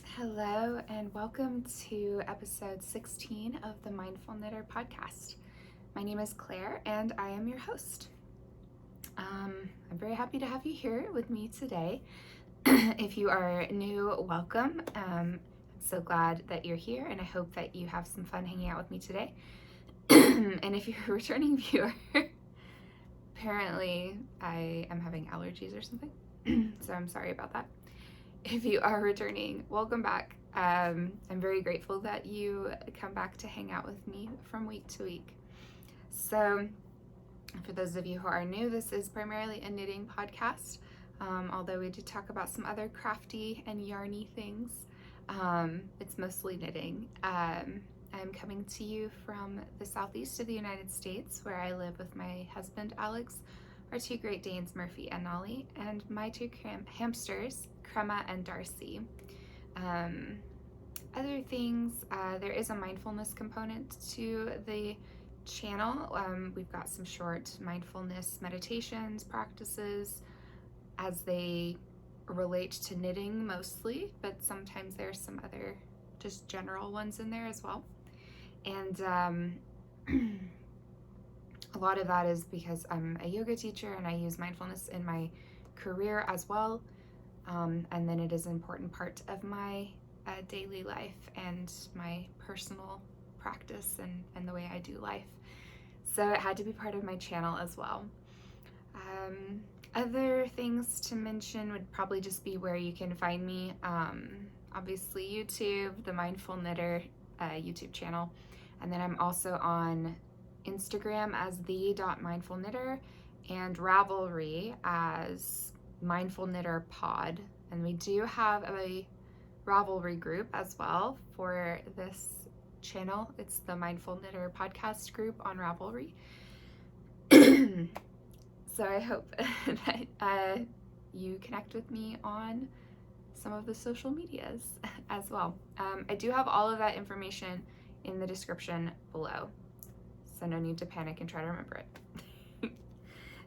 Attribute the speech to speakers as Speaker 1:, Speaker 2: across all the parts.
Speaker 1: Hello, and welcome to episode 16 of the Mindful Knitter podcast. My name is Claire, and I am your host. I'm very happy to have you here with me today. If you are new, welcome. I'm so glad that you're here, and I hope that you have some fun hanging out with me today. And if you're a returning viewer, apparently I am having allergies or something, so I'm sorry about that. If you are returning, welcome back. I'm very grateful that you come back to hang out with me from week to week. So, for those of you who are new, this is primarily a knitting podcast, although we do talk about some other crafty and yarny things. It's mostly knitting. I'm coming to you from the southeast of the United States, where I live with my husband, Alex, our two Great Danes, Murphy and Nolly, and my two hamsters, Crema and Darcy. Other things, there is a mindfulness component to the channel. We've got some short mindfulness meditations, practices, as they relate to knitting mostly, but sometimes there's some other just general ones in there as well. And a lot of that is because I'm a yoga teacher and I use mindfulness in my career as well. And then it is an important part of my daily life and my personal practice and the way I do life. So it had to be part of my channel as well. Other things to mention would probably just be where you can find me. Obviously YouTube, the Mindful Knitter YouTube channel. And then I'm also on Instagram as the.mindfulknitter and Ravelry as Mindful Knitter Pod. And we do have a Ravelry group as well for this channel. It's the Mindful Knitter podcast group on Ravelry. So I hope that you connect with me on some of the social medias as well. I do have all of that information in the description below, so no need to panic and try to remember it.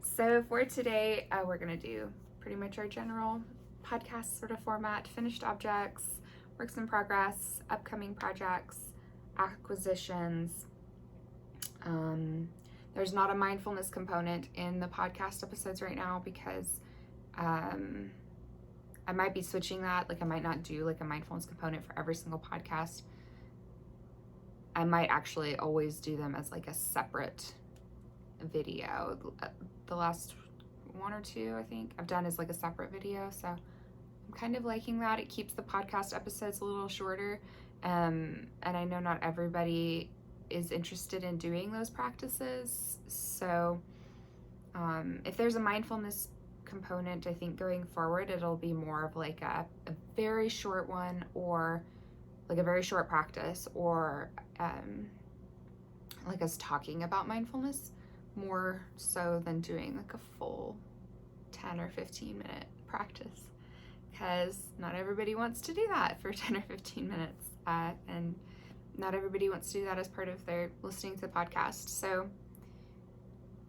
Speaker 1: So for today, we're gonna do pretty much our general podcast sort of format: finished objects, works in progress, upcoming projects, acquisitions. There's not a mindfulness component in the podcast episodes right now because I might be switching that. Like I might not do like a mindfulness component for every single podcast. I might actually always do them as like a separate video. The last one or two I think I've done is like a separate video, so I'm kind of liking that. It keeps the podcast episodes a little shorter, and I know not everybody is interested in doing those practices, so if there's a mindfulness component, I think going forward it'll be more of like a very short one, or like a very short practice, or like us talking about mindfulness more so than doing like a full 10 or 15 minute practice, because not everybody wants to do that for 10 or 15 minutes, and not everybody wants to do that as part of their listening to the podcast. So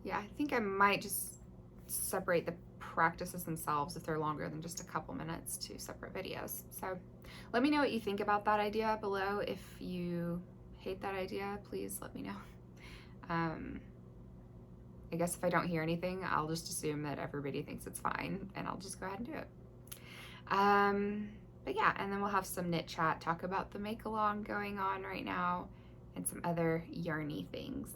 Speaker 1: yeah, I think I might just separate the practices themselves, if they're longer than just a couple minutes, to separate videos. So let me know what you think about that idea below. If you hate that idea, please let me know. I guess if I don't hear anything, I'll just assume that everybody thinks it's fine, and I'll just go ahead and do it. But yeah, and then we'll have some knit chat, talk about the make-along going on right now, and some other yarny things.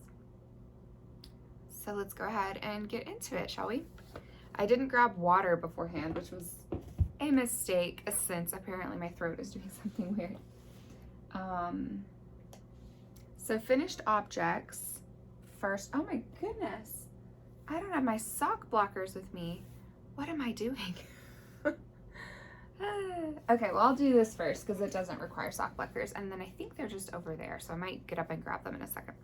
Speaker 1: So let's go ahead and get into it, shall we? I didn't grab water beforehand, which was a mistake, since apparently my throat is doing something weird. So finished objects first. Oh my goodness, I don't have my sock blockers with me. What am I doing? Okay, well, I'll do this first because it doesn't require sock blockers, and then I think they're just over there, so I might get up and grab them in a second.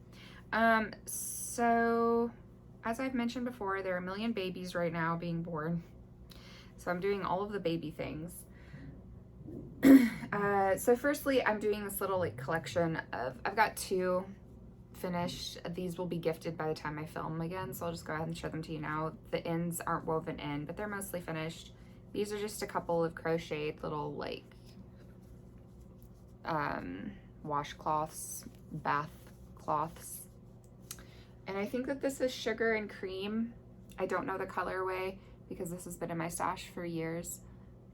Speaker 1: So as I've mentioned before, there are a million babies right now being born, so I'm doing all of the baby things. So firstly, I'm doing this little like collection of, I've got two finished. These will be gifted by the time I film again, so I'll just go ahead and show them to you now. The ends aren't woven in, but they're mostly finished. These are just a couple of crocheted little like washcloths, bath cloths. And I think that this is Sugar and Cream. I don't know the colorway because this has been in my stash for years.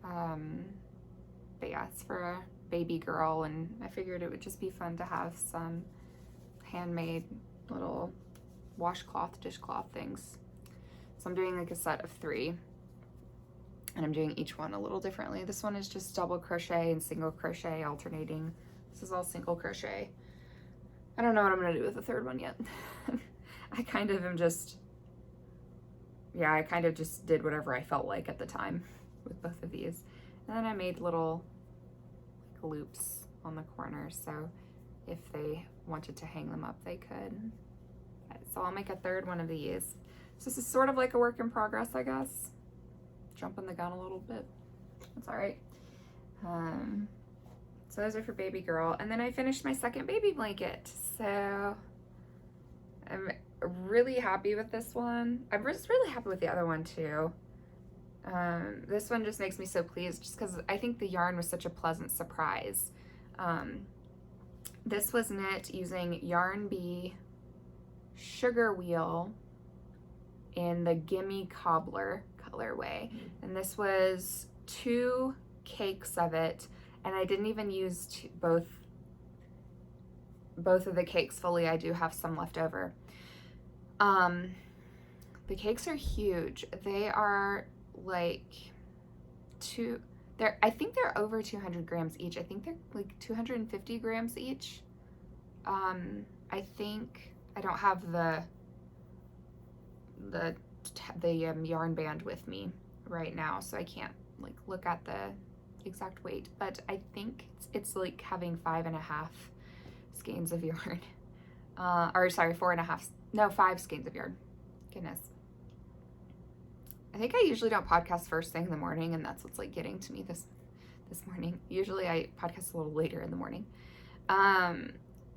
Speaker 1: But yeah, it's for a baby girl, and I figured it would just be fun to have some handmade little washcloth, dishcloth things. So I'm doing like a set of 3, and I'm doing each one a little differently. This one is just double crochet and single crochet alternating. This is all single crochet. I don't know what I'm gonna do with the 3rd one yet. I kind of just did whatever I felt like at the time with both of these. And then I made little loops on the corner, so if they wanted to hang them up, they could. So I'll make a 3rd one of these. So this is sort of like a work in progress, I guess. Jumping the gun a little bit. That's all right. So those are for baby girl. And then I finished my 2nd baby blanket. So I'm really happy with this one. I'm just really happy with the other one too. This one just makes me so pleased just because I think the yarn was such a pleasant surprise. This was knit using Yarn Bee Sugarwheel in the Gimme Cobbler colorway. And this was 2 cakes of it, and I didn't even use both of the cakes fully. I do have some left over. The cakes are huge. They are like I think they're over 200 grams each. I think they're like 250 grams each. I think I don't have the yarn band with me right now, so I can't like look at the exact weight, but I think it's like having 5.5 skeins of yarn. Or sorry, 4.5, no, 5 skeins of yarn. Goodness. I think I usually don't podcast first thing in the morning, and that's what's like getting to me this morning. Usually I podcast a little later in the morning.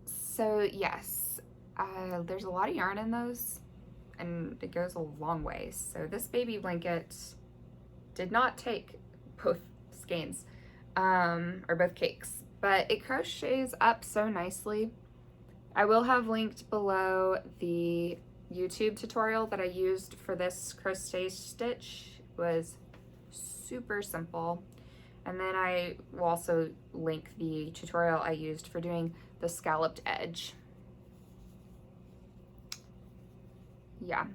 Speaker 1: So yes, there's a lot of yarn in those, and it goes a long way. So this baby blanket did not take both skeins, or both cakes, but it crochets up so nicely. I will have linked below the YouTube tutorial that I used for this crochet stitch. It was super simple. And then I will also link the tutorial I used for doing the scalloped edge. Yeah.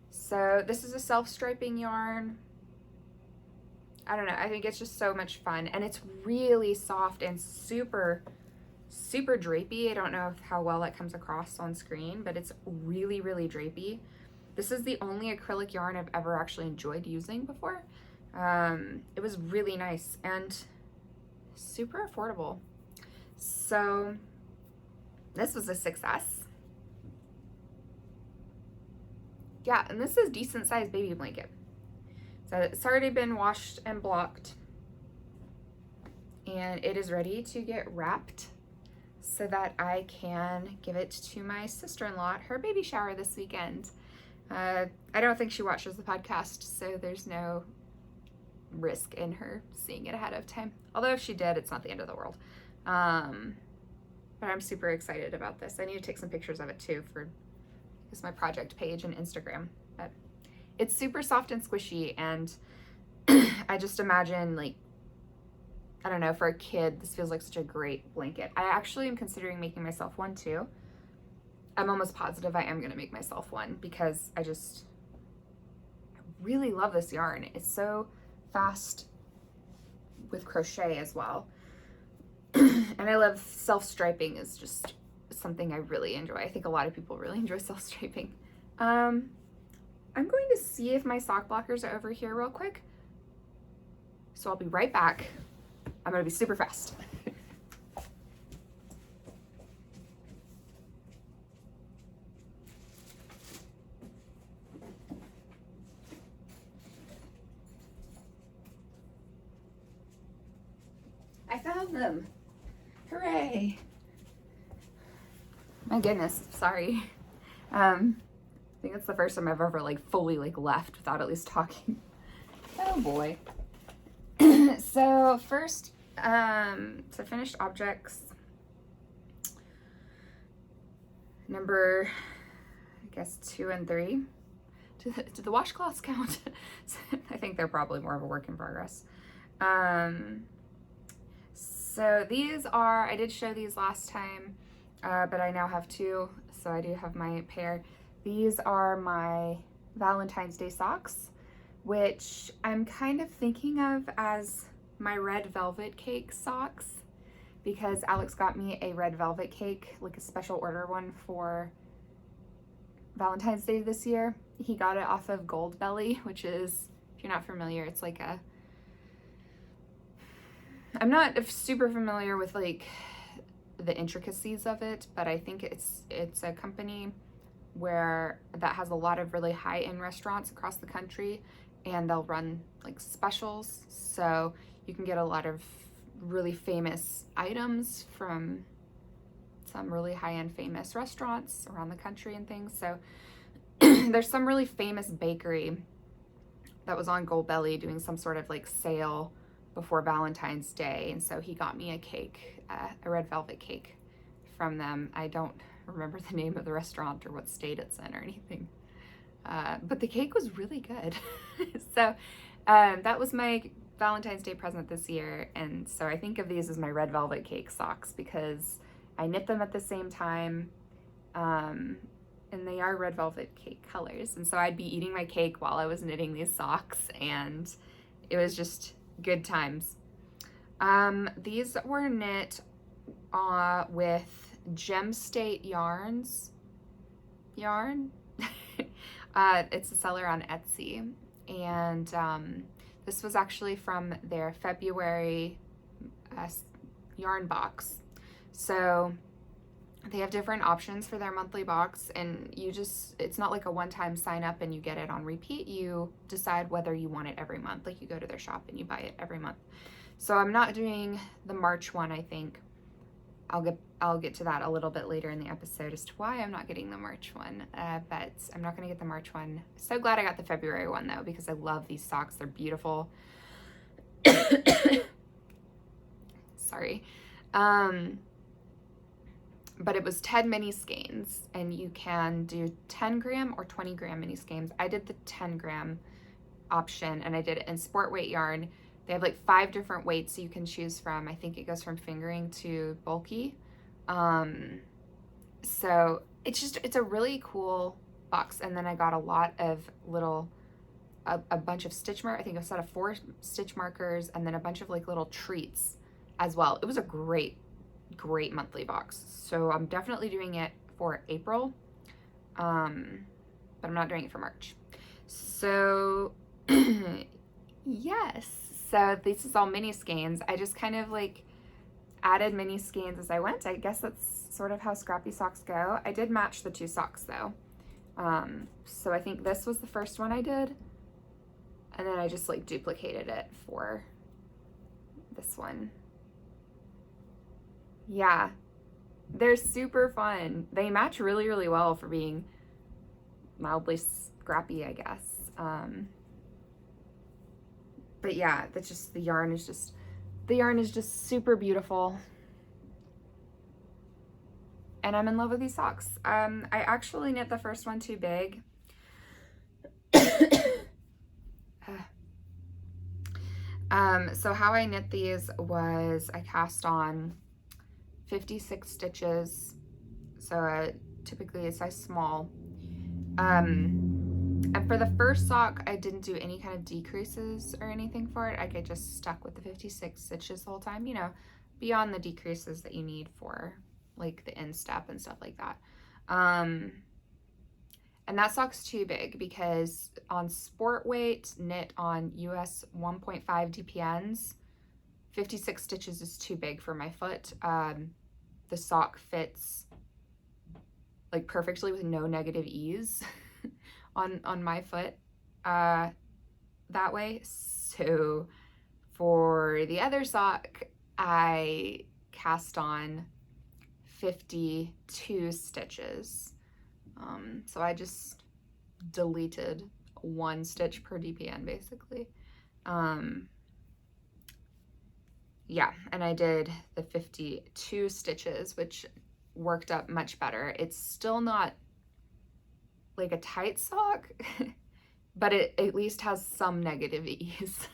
Speaker 1: So this is a self-striping yarn. I don't know, I think it's just so much fun, and it's really soft and super drapey. I don't know how well that comes across on screen, but it's really drapey. This is the only acrylic yarn I've ever actually enjoyed using before. It was really nice and super affordable. So this was a success. Yeah, and this is a decent sized baby blanket. So it's already been washed and blocked, and it is ready to get wrapped so that I can give it to my sister-in-law at her baby shower this weekend. I don't think she watches the podcast, so there's no risk in her seeing it ahead of time. Although if she did, it's not the end of the world. But I'm super excited about this. I need to take some pictures of it too for my project page and Instagram. But it's super soft and squishy, and I just imagine, like, I don't know, for a kid, this feels like such a great blanket. I actually am considering making myself one too. I'm almost positive I am gonna make myself one because I really love this yarn. It's so fast with crochet as well. And I love self-striping is just something I really enjoy. I think a lot of people really enjoy self-striping. I'm going to see if my sock blockers are over here real quick. So I'll be right back. I'm gonna be super fast. I found them. Hooray. My goodness, sorry. I think it's the first time I've ever like fully like left without at least talking. Oh boy. So first, So finished objects. Number, I guess, 2 and 3. Do the washcloths count? I think they're probably more of a work in progress. So these are, I did show these last time, but I now have 2, so I do have my pair. These are my Valentine's Day socks, which I'm kind of thinking of as my red velvet cake socks, because Alex got me a red velvet cake, like a special order one for Valentine's Day this year. He got it off of Gold Belly, which is, if you're not familiar, it's like a, I'm not super familiar with like the intricacies of it, but I think it's a company that has a lot of really high-end restaurants across the country, and they'll run like specials, so you can get a lot of really famous items from some really high-end famous restaurants around the country and things. So there's some really famous bakery that was on Gold Belly doing some sort of like sale before Valentine's Day, and so he got me a cake, a red velvet cake from them. I don't remember the name of the restaurant or what state it's in or anything, but the cake was really good. So that was my Valentine's Day present this year, and so I think of these as my red velvet cake socks because I knit them at the same time, and they are red velvet cake colors, and so I'd be eating my cake while I was knitting these socks, and it was just good times. These were knit with Gem State yarn. It's a seller on Etsy, and this was actually from their February yarn box. So they have different options for their monthly box, and it's not like a one-time sign up and you get it on repeat. You decide whether you want it every month. Like you go to their shop and you buy it every month. So I'm not doing the March one, I think. I'll get to that a little bit later in the episode as to why I'm not getting the March one, but I'm not going to get the March one. So glad I got the February one though, because I love these socks. They're beautiful. Sorry. But it was 10 mini skeins, and you can do 10 gram or 20 gram mini skeins. I did the 10 gram option, and I did it in sport weight yarn. They have like 5 different weights so you can choose from. I think it goes from fingering to bulky. So it's a really cool box. And then I got a lot of a bunch of stitch markers. I think a set of 4 stitch markers, and then a bunch of like little treats as well. It was a great monthly box. So I'm definitely doing it for April, but I'm not doing it for March. So yes, so this is all mini skeins. I just kind of like added mini skeins as I went. I guess that's sort of how scrappy socks go. I did match the 2 socks though. So I think this was the first one I did, and then I just like duplicated it for this one. Yeah, they're super fun. They match really, really well for being mildly scrappy, I guess. But yeah, the yarn is just super beautiful. And I'm in love with these socks. I actually knit the first one too big. So how I knit these was I cast on 56 stitches, so typically a size small. And for the first sock, I didn't do any kind of decreases or anything for it. I just stuck with the 56 stitches the whole time, you know, beyond the decreases that you need for like the instep and stuff like that. And that sock's too big because on sport weight, knit on US 1.5 DPNs, 56 stitches is too big for my foot. The sock fits like perfectly with no negative ease on my foot that way. So for the other sock, I cast on 52 stitches. So I just deleted 1 stitch per DPN basically. yeah, and I did the 52 stitches, which worked up much better. It's still not like a tight sock, but it at least has some negative ease.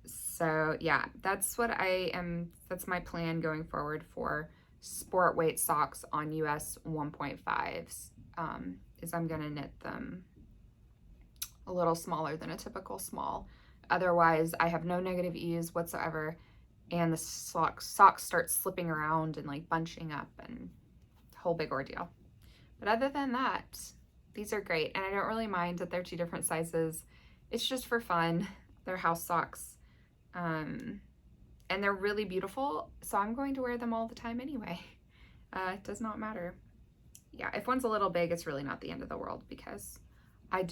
Speaker 1: So yeah, that's my plan going forward for sport weight socks on US 1.5s, is I'm gonna knit them a little smaller than a typical small. Otherwise, I have no negative ease whatsoever, and the socks start slipping around and like bunching up, and whole big ordeal. But other than that, these are great, and I don't really mind that they're 2 different sizes. It's just for fun. They're house socks, and they're really beautiful, so I'm going to wear them all the time anyway. It does not matter. Yeah, if one's a little big, it's really not the end of the world, because I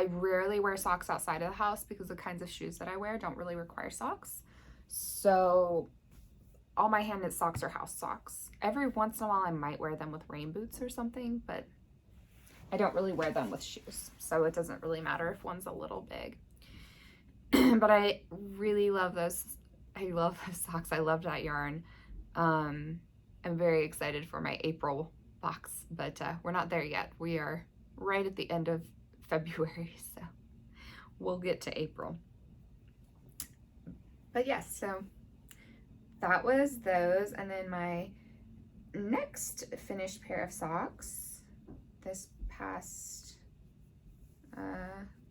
Speaker 1: rarely wear socks outside of the house because the kinds of shoes that I wear don't really require socks. So all my hand knit socks are house socks. Every once in a while I might wear them with rain boots or something, but I don't really wear them with shoes. So it doesn't really matter if one's a little big. But I really love those. I love those socks. I love that yarn. I'm very excited for my April box, but we're not there yet. We are right at the end of February, so we'll get to April. But yes, so that was those. And then my next finished pair of socks this past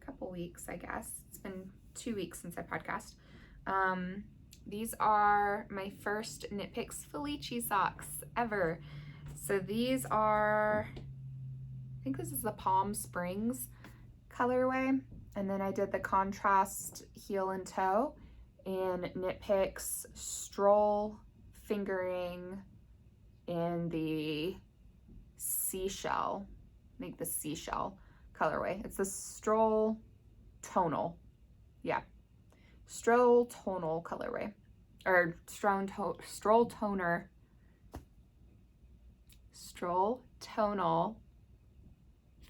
Speaker 1: couple weeks, I guess. It's been 2 weeks since I podcast. These are my first Knit Picks Felici socks ever. So these are, I think this is the Palm Springs colorway, and then I did the contrast heel and toe in Knit Picks Stroll Fingering in the Seashell, I think the Seashell colorway. It's the Stroll Tonal, yeah, Stroll Tonal colorway, or Stroll Tonal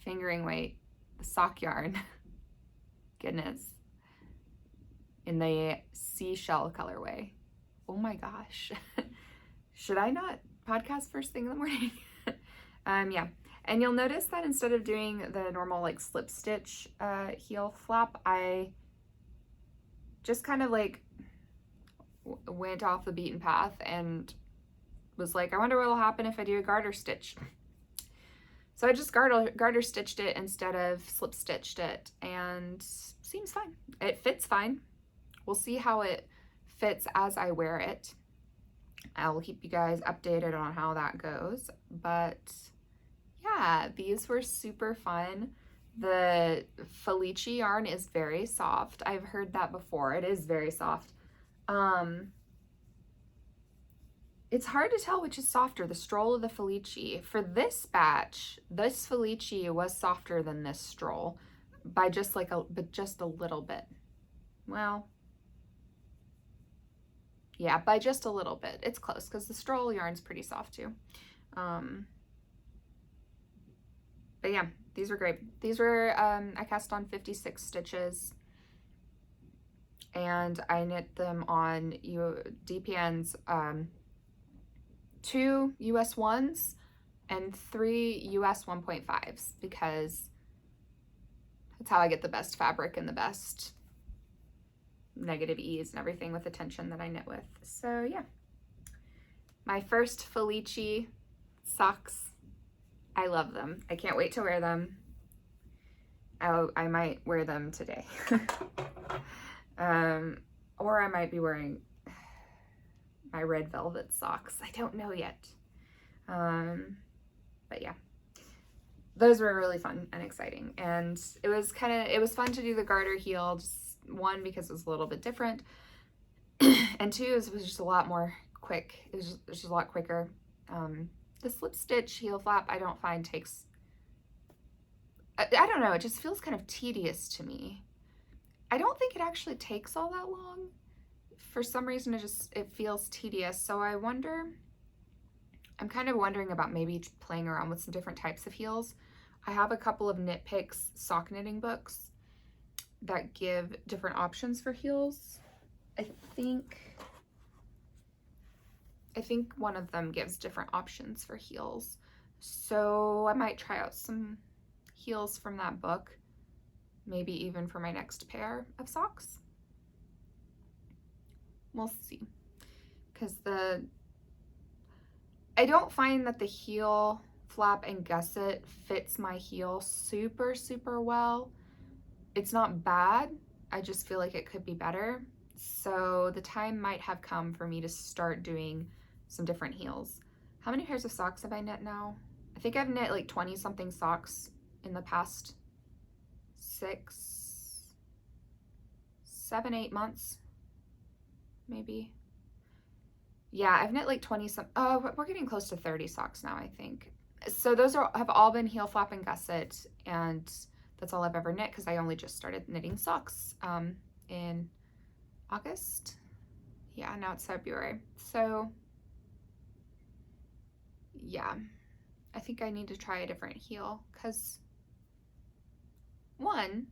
Speaker 1: fingering weight, the sock yarn, goodness, in the Seashell colorway. Oh my gosh. Should I not podcast first thing in the morning? Yeah, and you'll notice that instead of doing the normal like slip stitch heel flap, I just kind of like went off the beaten path and was like, I wonder what will happen if I do a garter stitch. So I just garter stitched it instead of slip stitched it, and seems fine. It fits fine. We'll see how it fits as I wear it. I will keep you guys updated on how that goes. But yeah, these were super fun. The Felici yarn is very soft. I've heard that before. It is very soft. It's hard to tell which is softer, the Stroll or the Felici. For this batch, this Felici was softer than this Stroll by just just a little bit. Well, yeah, by just a little bit. It's close because the Stroll yarn's pretty soft too. But yeah, these were great. These were, I cast on 56 stitches, and I knit them on DPN's 2 US 1s and 3 US 1.5s, because that's how I get the best fabric and the best negative ease and everything with the tension that I knit with. So yeah, my first Felici socks. I love them. I can't wait to wear them. I might wear them today. Or I might be wearing my red velvet socks. I don't know yet. But yeah, those were really fun and exciting. And it was fun to do the garter heel, just one, because it was a little bit different. And two, it was just a lot more quick. It was just a lot quicker. The slip stitch heel flap, I don't find takes, I don't know, it just feels kind of tedious to me. I don't think it actually takes all that long. For some reason, it feels tedious. So I'm kind of wondering about maybe playing around with some different types of heels. I have a couple of Knit Picks sock knitting books that give different options for heels. I think one of them gives different options for heels. So I might try out some heels from that book, maybe even for my next pair of socks. We'll see. Because I don't find that the heel flap and gusset fits my heel super, super well. It's not bad. I just feel like it could be better. So the time might have come for me to start doing some different heels. How many pairs of socks have I knit now? I think I've knit like 20 something socks in the past 6, 7, 8 months, maybe. Yeah, I've knit like 20 some, oh, we're getting close to 30 socks now, I think. So those have all been heel flap and gusset, and that's all I've ever knit because I only just started knitting socks in August. Yeah, now it's February. So yeah, I think I need to try a different heel because one,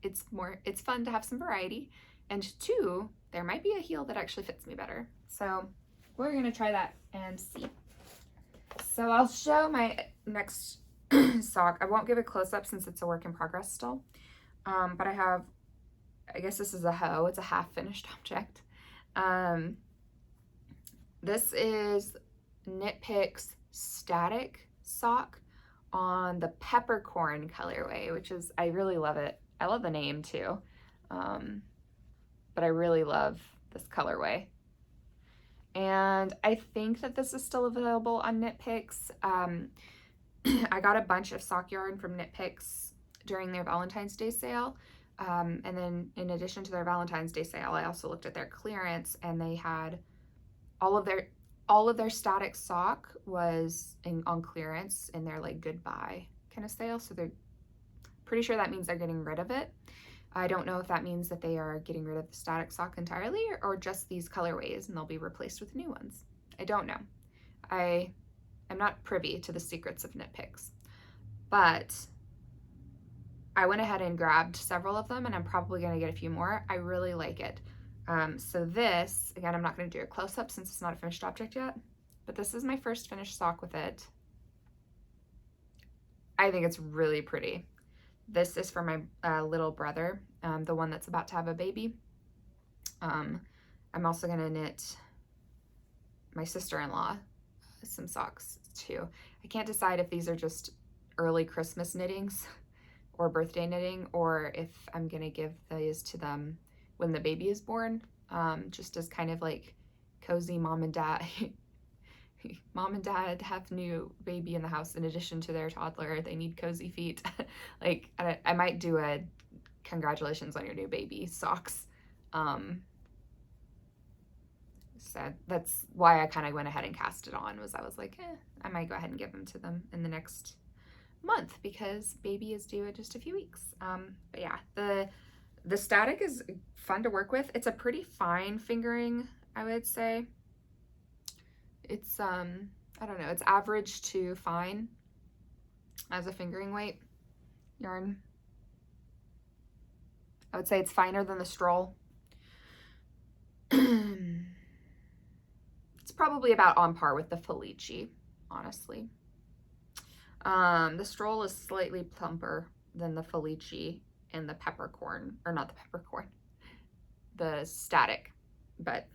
Speaker 1: it's fun to have some variety, and two, there might be a heel that actually fits me better. So we're gonna try that and see. So I'll show my next sock. I won't give a close-up since it's a work in progress still, but I guess this is a hoe. It's a half-finished object. This is Knit Picks Static sock on the peppercorn colorway, which is, I really love it. I love the name too, but I really love this colorway. And I think that this is still available on Knit Picks. I got a bunch of sock yarn from Knit Picks during their Valentine's Day sale. And then in addition to their Valentine's Day sale, I also looked at their clearance, and they had all of their static sock was on clearance in their like goodbye kind of sale. So they're pretty sure that means they're getting rid of it. I don't know if that means that they are getting rid of the static sock entirely or just these colorways and they'll be replaced with new ones. I don't know. I'm not privy to the secrets of Knit Picks, but I went ahead and grabbed several of them, and I'm probably going to get a few more. I really like it. So this, again, I'm not going to do a close-up since it's not a finished object yet, but this is my first finished sock with it. I think it's really pretty. This is for my little brother, the one that's about to have a baby. I'm also going to knit my sister-in-law some socks too. I can't decide if these are just early Christmas knittings or birthday knitting, or if I'm going to give these to them when the baby is born, just as kind of like cozy mom and dad. Mom and dad have new baby in the house in addition to their toddler. They need cozy feet. Like I might do a congratulations on your new baby socks. So that's why I kind of went ahead and cast it on, was I was like, I might go ahead and give them to them in the next month because baby is due in just a few weeks. But yeah, the static is fun to work with. It's a pretty fine fingering, I would say. It's, I don't know, it's average to fine as a fingering weight yarn. I would say it's finer than the Stroll. It's probably about on par with the Felici, honestly. The Stroll is slightly plumper than the Felici and the peppercorn, or not the peppercorn, the static, but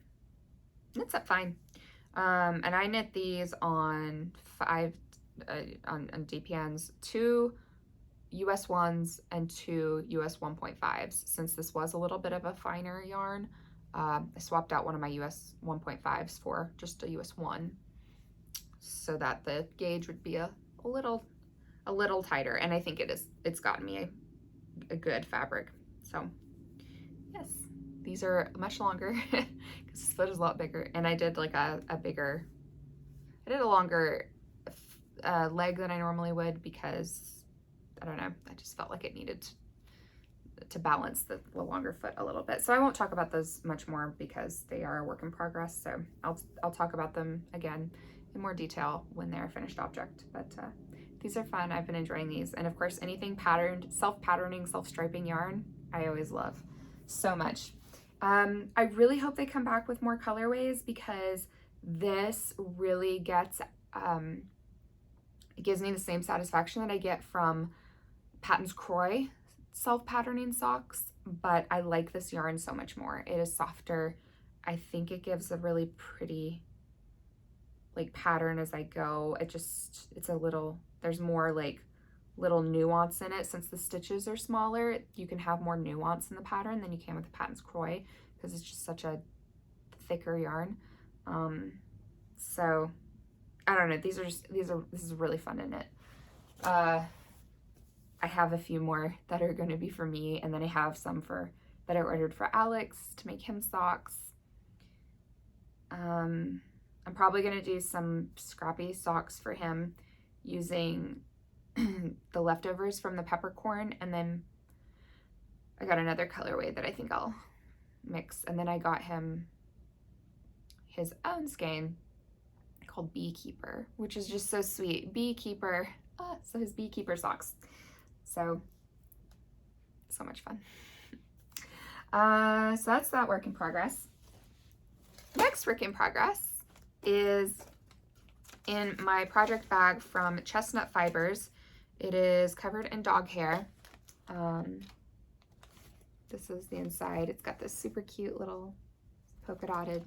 Speaker 1: it's up fine. And I knit these on on DPNs, 2 US 1s and 2 US 1.5s. Since this was a little bit of a finer yarn, I swapped out one of my US 1.5s for just a US 1 so that the gauge would be a little tighter, and I think it's gotten me a good fabric. So yes, these are much longer because this foot is a lot bigger, and I did like a longer leg than I normally would because I don't know, I just felt like it needed to balance the longer foot a little bit. So I won't talk about those much more because they are a work in progress. So I'll talk about them again in more detail when they're a finished object. But these are fun. I've been enjoying these. And of course, anything patterned, self-patterning, self-striping yarn, I always love so much. I really hope they come back with more colorways, because this really gets, it gives me the same satisfaction that I get from Patton's Croy self-patterning socks, but I like this yarn so much more. It is softer. I think it gives a really pretty like pattern as I go. It's a little, there's more like little nuance in it. Since the stitches are smaller, you can have more nuance in the pattern than you can with the Patton's Croy, because it's just such a thicker yarn. So I don't know, this is really fun in it. I have a few more that are going to be for me, and then I have some that I ordered for Alex to make him socks. I'm probably going to do some scrappy socks for him using the leftovers from the peppercorn, and then I got another colorway that I think I'll mix, and then I got him his own skein called Beekeeper, which is just so sweet. Beekeeper. So his Beekeeper socks. So much fun. So that's that work in progress. Next work in progress is in my project bag from Chestnut Fibres. It is covered in dog hair. This is the inside. It's got this super cute little polka dotted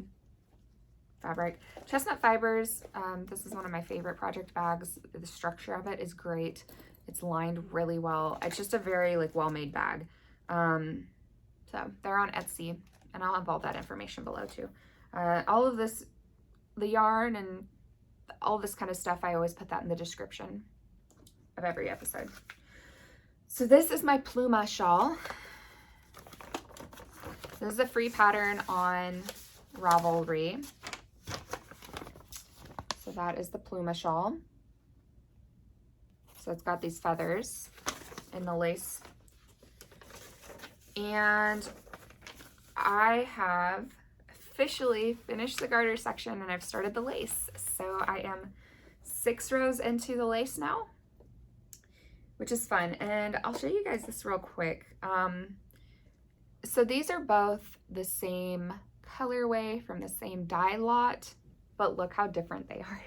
Speaker 1: fabric. Chestnut Fibres, this is one of my favorite project bags. The structure of it is great. It's lined really well. It's just a very like well-made bag. So they're on Etsy, and I'll have all that information below too. All of this, the yarn and all this kind of stuff, I always put that in the description of every episode. So this is my Pluma Shawl. This is a free pattern on Ravelry. So that is the Pluma Shawl. So it's got these feathers in the lace. And I have officially finished the garter section, and I've started the lace. So I am 6 rows into the lace now, which is fun. And I'll show you guys this real quick. So these are both the same colorway from the same dye lot, but look how different they are.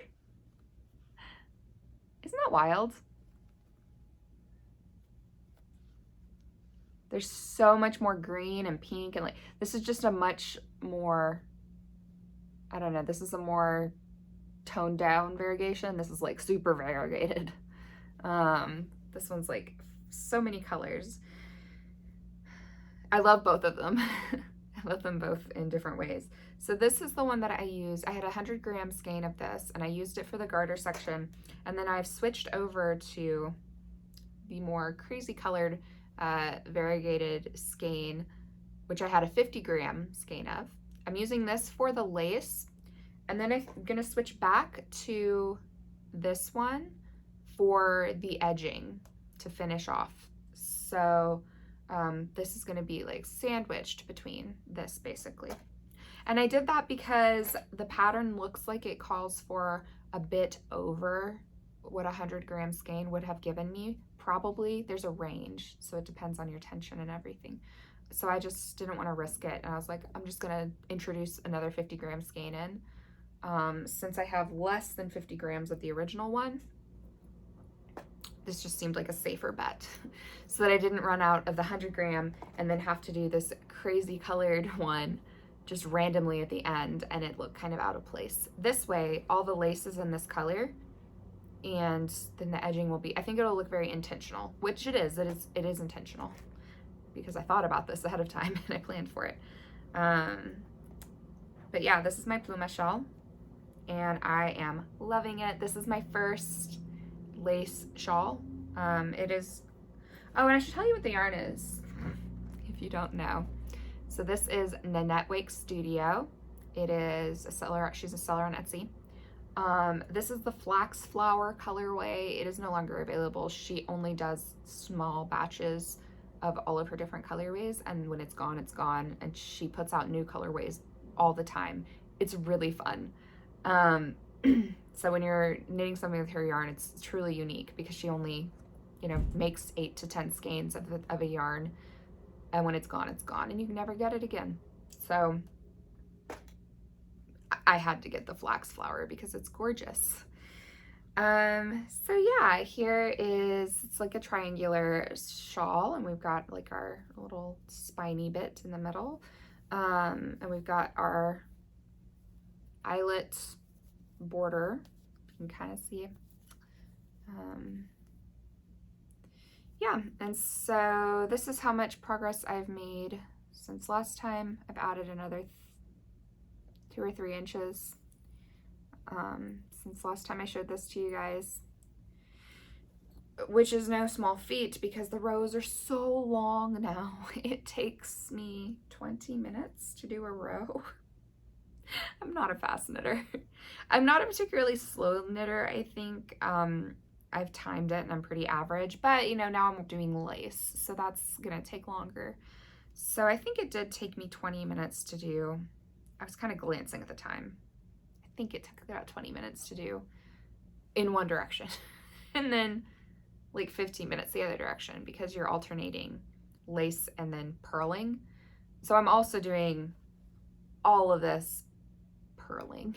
Speaker 1: Isn't that wild? There's so much more green and pink, and like this is just a much more, I don't know, this is a more toned down variegation. This is like super variegated. This one's like so many colors. I love both of them. I love them both in different ways. So this is the one that I use. I had 100-gram skein of this, and I used it for the garter section. And then I've switched over to the more crazy colored variegated skein, which I had a 50-gram skein of. I'm using this for the lace, and then I'm gonna switch back to this one for the edging to finish off. So this is gonna be like sandwiched between this basically. And I did that because the pattern looks like it calls for a bit over what a 100-gram skein would have given me. Probably, there's a range, so it depends on your tension and everything. So I just didn't want to risk it, and I was like, I'm just gonna introduce another 50-gram skein in. Since I have less than 50 grams of the original one, this just seemed like a safer bet, so that I didn't run out of the 100-gram and then have to do this crazy colored one just randomly at the end, and it looked kind of out of place. This way, all the lace is in this color, and then the edging will be, I think it'll look very intentional, which it is intentional, because I thought about this ahead of time and I planned for it. But yeah, this is my Pluma Shawl, and I am loving it. This is my first lace shawl. It is, oh, and I should tell you what the yarn is, if you don't know. So this is Nanette Wake Studio. It is a seller, she's a seller on Etsy. This is the flax flower colorway. It is no longer available. She only does small batches of all of her different colorways, and when it's gone, it's gone, and she puts out new colorways all the time. It's really fun. So when you're knitting something with her yarn, it's truly unique, because she only, you know, makes 8 to 10 skeins of a yarn, and when it's gone, and you can never get it again. So I had to get the flax flower because it's gorgeous. So yeah, here is, it's like a triangular shawl, and we've got like our little spiny bit in the middle. And we've got our eyelet border. You can kind of see. Yeah, and so this is how much progress I've made since last time. I've added another 2 or 3 inches since last time I showed this to you guys, which is no small feat because the rows are so long now. It takes me 20 minutes to do a row. I'm not a fast knitter. I'm not a particularly slow knitter. I think I've timed it and I'm pretty average, but you know, now I'm doing lace, so that's gonna take longer. So I think it did take me 20 minutes to do. I was kind of glancing at the time. I think it took about 20 minutes to do in one direction and then like 15 minutes the other direction, because you're alternating lace and then purling. So I'm also doing all of this purling,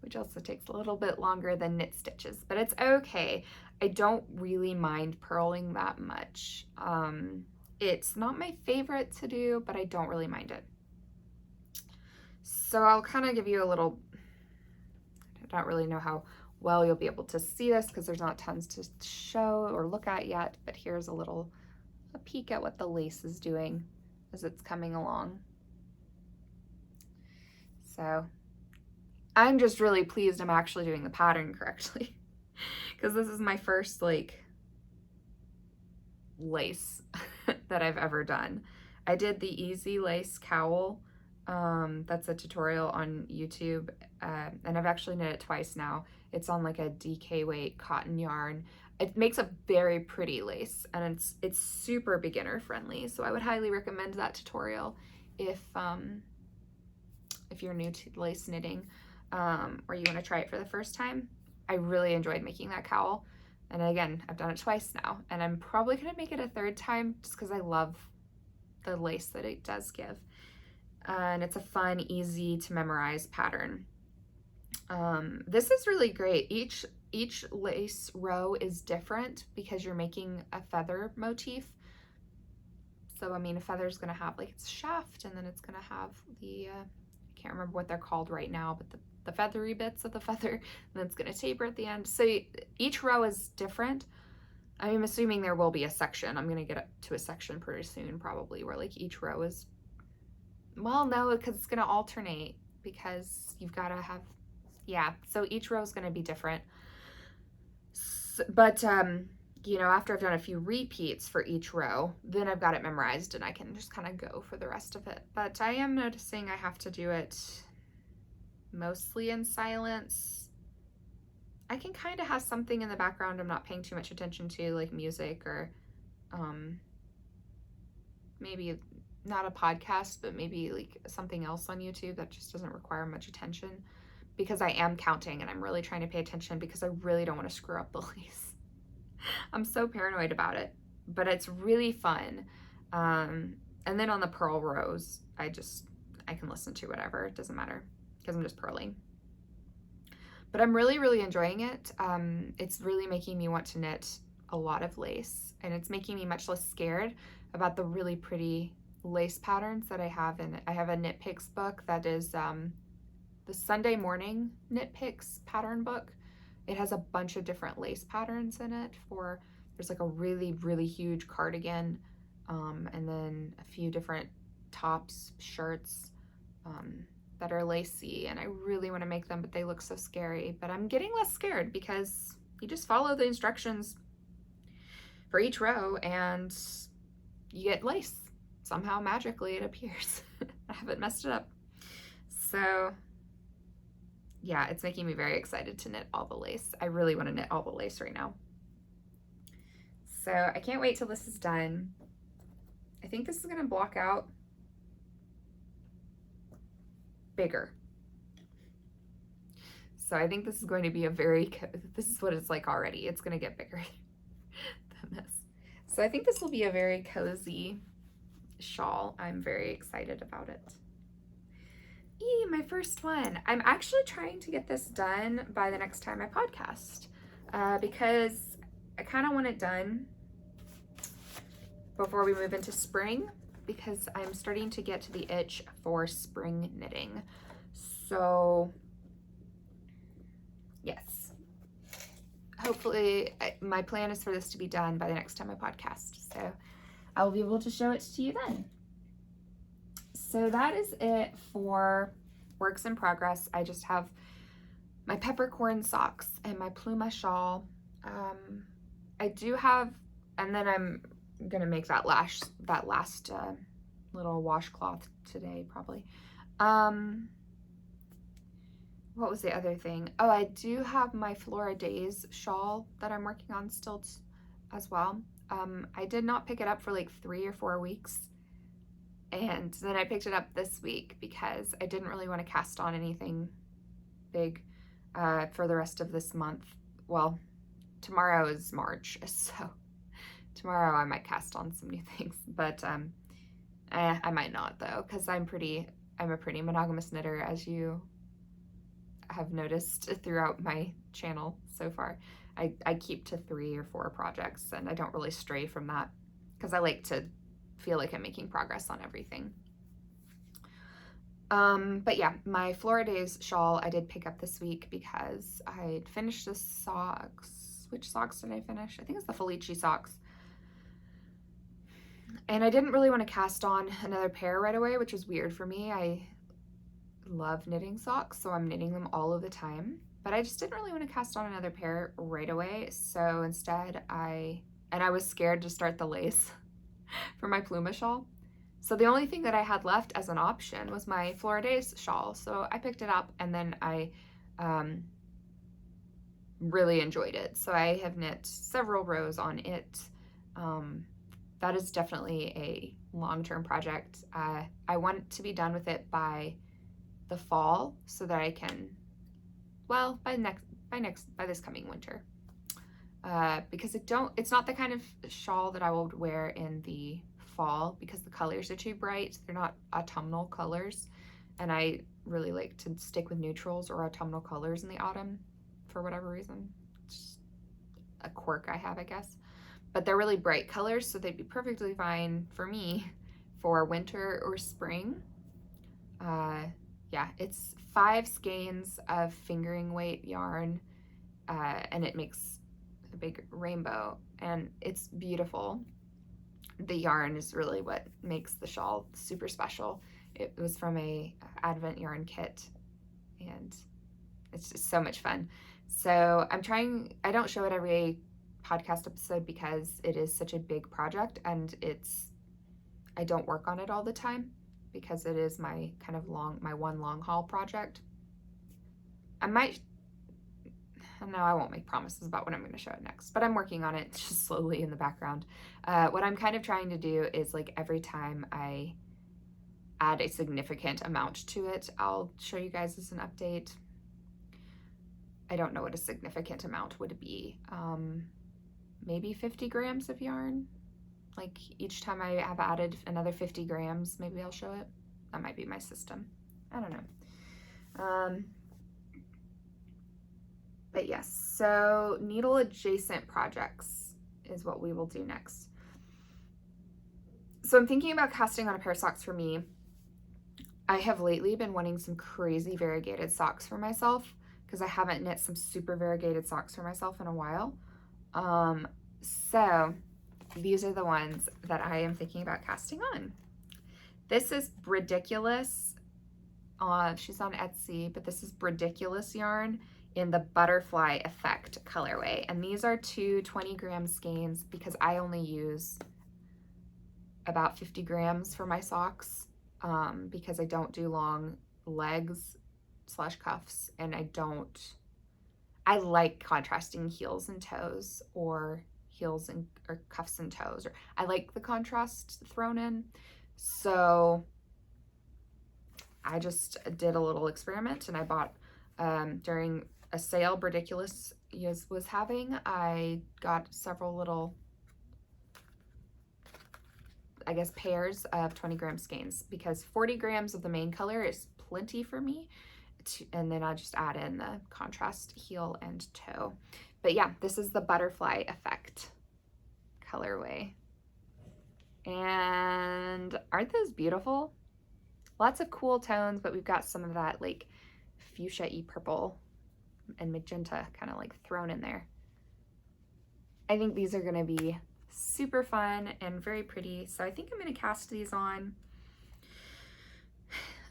Speaker 1: which also takes a little bit longer than knit stitches, but it's okay. I don't really mind purling that much. It's not my favorite to do, but I don't really mind it. So I'll kind of give you a little, I don't really know how well you'll be able to see this because there's not tons to show or look at yet, but here's a peek at what the lace is doing as it's coming along. So I'm just really pleased I'm actually doing the pattern correctly because this is my first like lace that I've ever done. I did the easy lace cowl. That's a tutorial on YouTube, and I've actually knit it twice now. It's on like a DK weight cotton yarn. It makes a very pretty lace, and it's super beginner friendly, so I would highly recommend that tutorial if you're new to lace knitting, or you want to try it for the first time. I really enjoyed making that cowl, and again, I've done it twice now, and I'm probably gonna make it a third time just because I love the lace that it does give. And it's a fun, easy to memorize pattern. This is really great. Each lace row is different because you're making a feather motif. So I mean, a feather is going to have like its shaft, and then it's going to have the I can't remember what they're called right now, but the feathery bits of the feather, and then it's going to taper at the end. So each row is different. I'm assuming there will be a section. I'm going to get up to a section pretty soon, probably, where like each row is, well, no, because it's going to alternate because you've got to have, yeah, so each row is going to be different. So, but, you know, after I've done a few repeats for each row, then I've got it memorized and I can just kind of go for the rest of it. But I am noticing I have to do it mostly in silence. I can kind of have something in the background I'm not paying too much attention to, like music or maybe not a podcast, but maybe like something else on YouTube that just doesn't require much attention, because I am counting and I'm really trying to pay attention because I really don't want to screw up the lace. I'm so paranoid about it, but it's really fun. And then on the purl rows, I can listen to whatever, it doesn't matter because I'm just purling. But I'm really, really enjoying it. It's really making me want to knit a lot of lace, and it's making me much less scared about the really pretty lace patterns that I have. And I have a Knit Picks book that is the Sunday morning Knit Picks pattern book. It has a bunch of different lace patterns in it. There's like a really, really huge cardigan, and then a few different tops, shirts, that are lacy, and I really want to make them, but they look so scary. But I'm getting less scared because you just follow the instructions for each row and you get lace. Somehow magically it appears. I haven't messed it up. So yeah, it's making me very excited to knit all the lace. I really want to knit all the lace right now. So I can't wait till this is done. I think this is going to block out bigger. So I think this is going to be this is what it's like already. It's going to get bigger than this. So I think this will be a very cozy shawl. I'm very excited about it. Yee, my first one. I'm actually trying to get this done by the next time I podcast because I kind of want it done before we move into spring, because I'm starting to get to the itch for spring knitting. So yes, hopefully my plan is for this to be done by the next time I podcast. So I will be able to show it to you then. So that is it for works in progress. I just have my peppercorn socks and my Pluma shawl. I do have, and then I'm gonna make that last little washcloth today probably. What was the other thing? Oh, I do have my Flora Days shawl that I'm working on still as well. I did not pick it up for like 3 or 4 weeks. And then I picked it up this week because I didn't really want to cast on anything big for the rest of this month. Well, tomorrow is March, so tomorrow I might cast on some new things, but I might not though, because I'm a pretty monogamous knitter, as you have noticed throughout my channel so far. I keep to 3 or 4 projects, and I don't really stray from that because I like to feel like I'm making progress on everything. But yeah, my Flora Days shawl I did pick up this week because I finished the socks. Which socks did I finish? I think it's the Felici socks. And I didn't really want to cast on another pair right away, which was weird for me. I love knitting socks, so I'm knitting them all of the time. But I just didn't really want to cast on another pair right away. So instead I was scared to start the lace for my Pluma shawl. So the only thing that I had left as an option was my Flora Days shawl. So I picked it up, and then I really enjoyed it. So I have knit several rows on it. That is definitely a long-term project. I want to be done with it by the fall so that I can, well, by this coming winter. Because it's not the kind of shawl that I would wear in the fall because the colors are too bright. They're not autumnal colors, and I really like to stick with neutrals or autumnal colors in the autumn for whatever reason. It's just a quirk I have, I guess. But they're really bright colors, so they'd be perfectly fine for me for winter or spring. Yeah, it's 5 skeins of fingering weight yarn, and it makes a big rainbow, and it's beautiful. The yarn is really what makes the shawl super special. It was from a Advent yarn kit, and it's just so much fun. So I don't show it every podcast episode because it is such a big project, and I don't work on it all the time because it is my kind of my one long haul project. No, I won't make promises about when I'm going to show it next, but I'm working on it just slowly in the background. What I'm kind of trying to do is, like, every time I add a significant amount to it, I'll show you guys as an update. I don't know what a significant amount would be. Maybe 50 grams of yarn. Like, each time I have added another 50 grams, maybe I'll show it. That might be my system. I don't know. But yes, so needle adjacent projects is what we will do next. So I'm thinking about casting on a pair of socks for me. I have lately been wanting some crazy variegated socks for myself because I haven't knit some super variegated socks for myself in a while. So these are the ones that I am thinking about casting on. This is Ridiculous. She's on Etsy, but this is Ridiculous yarn in the Butterfly Effect colorway. And these are 2 20-gram skeins because I only use about 50 grams for my socks because I don't do long legs / cuffs, and I like contrasting heels and toes, or or cuffs and toes, or I like the contrast thrown in. So I just did a little experiment, and I bought during a sale Ridiculous was having, I got several little I guess, pairs of 20 gram skeins, because 40 grams of the main color is plenty for me. And then I just add in the contrast heel and toe. But yeah, this is the Butterfly Effect colorway. And aren't those beautiful? Lots of cool tones, but we've got some of that like fuchsia-y purple and magenta kind of like thrown in there. I think these are going to be super fun and very pretty. So I think I'm going to cast these on,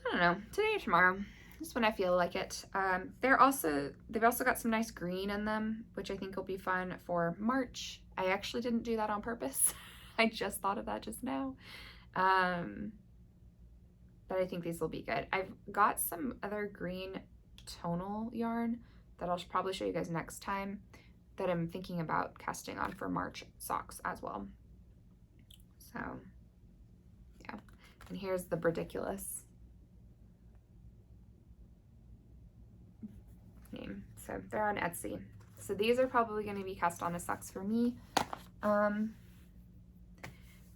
Speaker 1: I don't know, today or tomorrow, just when I feel like it. They've also got some nice green in them, which I think will be fun for March. I actually didn't do that on purpose. I just thought of that just now. But I think these will be good. I've got some other green tonal yarn that I'll probably show you guys next time that I'm thinking about casting on for March socks as well. So yeah, and here's the Ridiculous name. So they're on Etsy. So these are probably going to be cast on as socks for me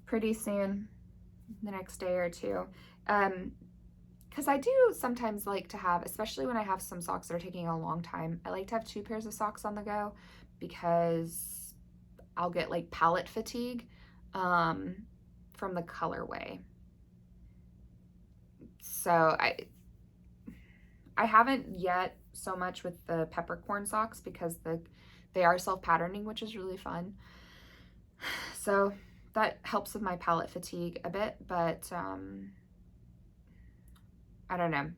Speaker 1: pretty soon, the next day or two. Because I do sometimes like to have, especially when I have some socks that are taking a long time, I like to have 2 pairs of socks on the go, because I'll get like palette fatigue from the colorway. So I haven't yet so much with the peppercorn socks, because they are self-patterning, which is really fun. So that helps with my palette fatigue a bit, but I don't know.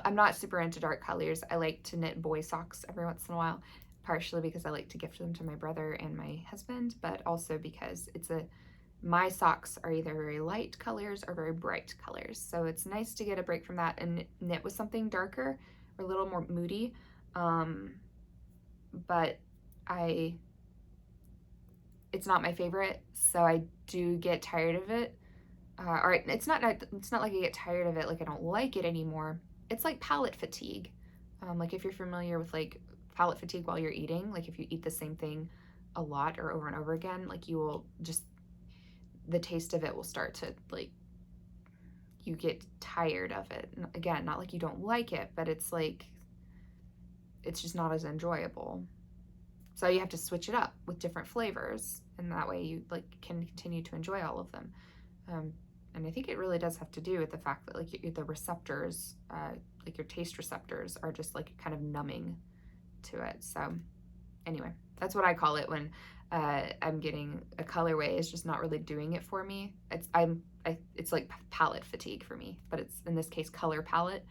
Speaker 1: I'm not super into dark colors. I like to knit boy socks every once in a while, partially because I like to gift them to my brother and my husband, but also because my socks are either very light colors or very bright colors. So it's nice to get a break from that and knit with something darker or a little more moody. But it's not my favorite, so I do get tired of it. Or it's not like I get tired of it, like I don't like it anymore. It's like palate fatigue. Like if you're familiar with like palate fatigue while you're eating, like if you eat the same thing a lot or over and over again, like you will just, the taste of it will start to like, you get tired of it. And again, not like you don't like it, but it's like, it's just not as enjoyable. So you have to switch it up with different flavors, and that way you like can continue to enjoy all of them. And I think it really does have to do with the fact that like the receptors, like your taste receptors, are just like kind of numbing to it. So anyway, that's what I call it when I'm getting a colorway is just not really doing it for me. It's like palette fatigue for me, but it's in this case color palette.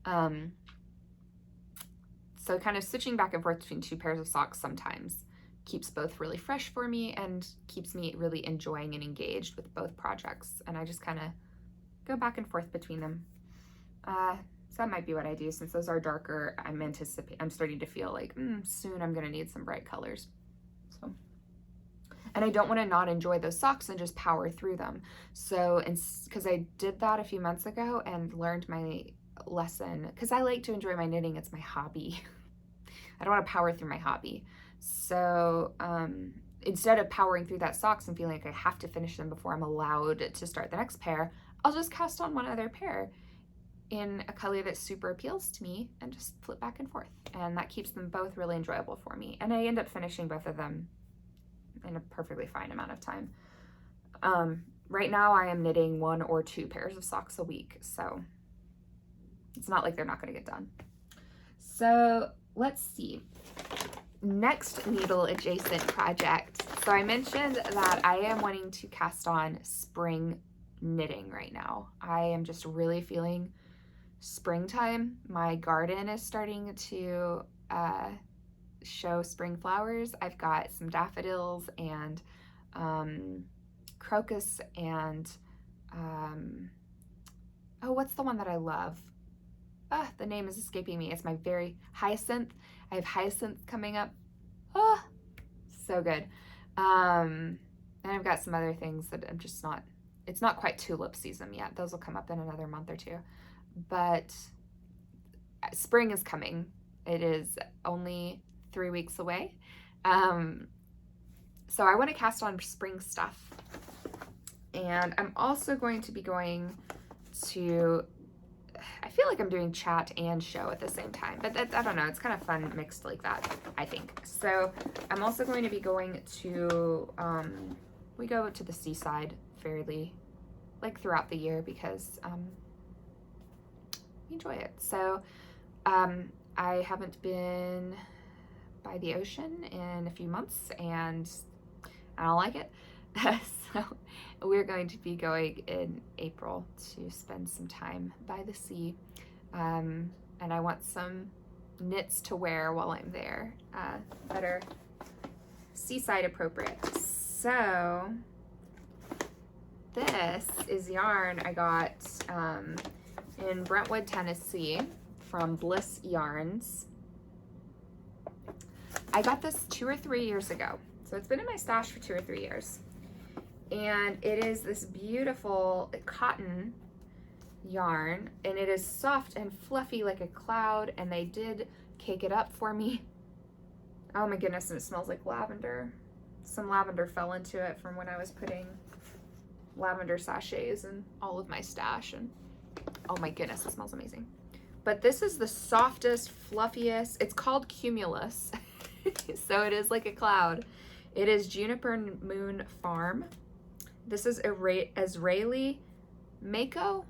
Speaker 1: So kind of switching back and forth between 2 pairs of socks sometimes keeps both really fresh for me and keeps me really enjoying and engaged with both projects. And I just kind of go back and forth between them. So that might be what I do. Since those are darker, I'm starting to feel like soon I'm going to need some bright colors. So, and I don't want to not enjoy those socks and just power through them. So, because I did that a few months ago and learned my lesson, because I like to enjoy my knitting. It's my hobby. I don't want to power through my hobby. So instead of powering through that socks and feeling like I have to finish them before I'm allowed to start the next pair, I'll just cast on one other pair in a color that super appeals to me and just flip back and forth. And that keeps them both really enjoyable for me. And I end up finishing both of them in a perfectly fine amount of time. Right now I am knitting 1 or 2 pairs of socks a week, so it's not like they're not going to get done. So let's see. Next needle adjacent project. So I mentioned that I am wanting to cast on spring knitting right now. I am just really feeling springtime. My garden is starting to show spring flowers. I've got some daffodils and crocus and oh, what's the one that I love? The name is escaping me. It's my very hyacinth. I have hyacinth coming up. Oh, so good. And I've got some other things that I'm just not, it's not quite tulip season yet. Those will come up in another month or 2. But spring is coming. It is only 3 weeks away. So I want to cast on spring stuff. And I'm also going to be going to, I feel like I'm doing chat and show at the same time, but I don't know, it's kind of fun mixed like that, I think. So I'm also going to be going to, we go to the seaside fairly, like throughout the year because we enjoy it. So I haven't been by the ocean in a few months and I don't like it. So we're going to be going in April to spend some time by the sea. And I want some knits to wear while I'm there that are seaside appropriate. So this is yarn I got in Brentwood, Tennessee from Bliss Yarns. I got this 2 or 3 years ago. So it's been in my stash for 2 or 3 years. And it is this beautiful cotton yarn, and it is soft and fluffy like a cloud, and they did cake it up for me. Oh my goodness, and it smells like lavender. Some lavender fell into it from when I was putting lavender sachets in all of my stash, and oh my goodness, it smells amazing. But this is the softest, fluffiest, it's called Cumulus, so it is like a cloud. It is Juniper Moon Farm. This is Israeli Mako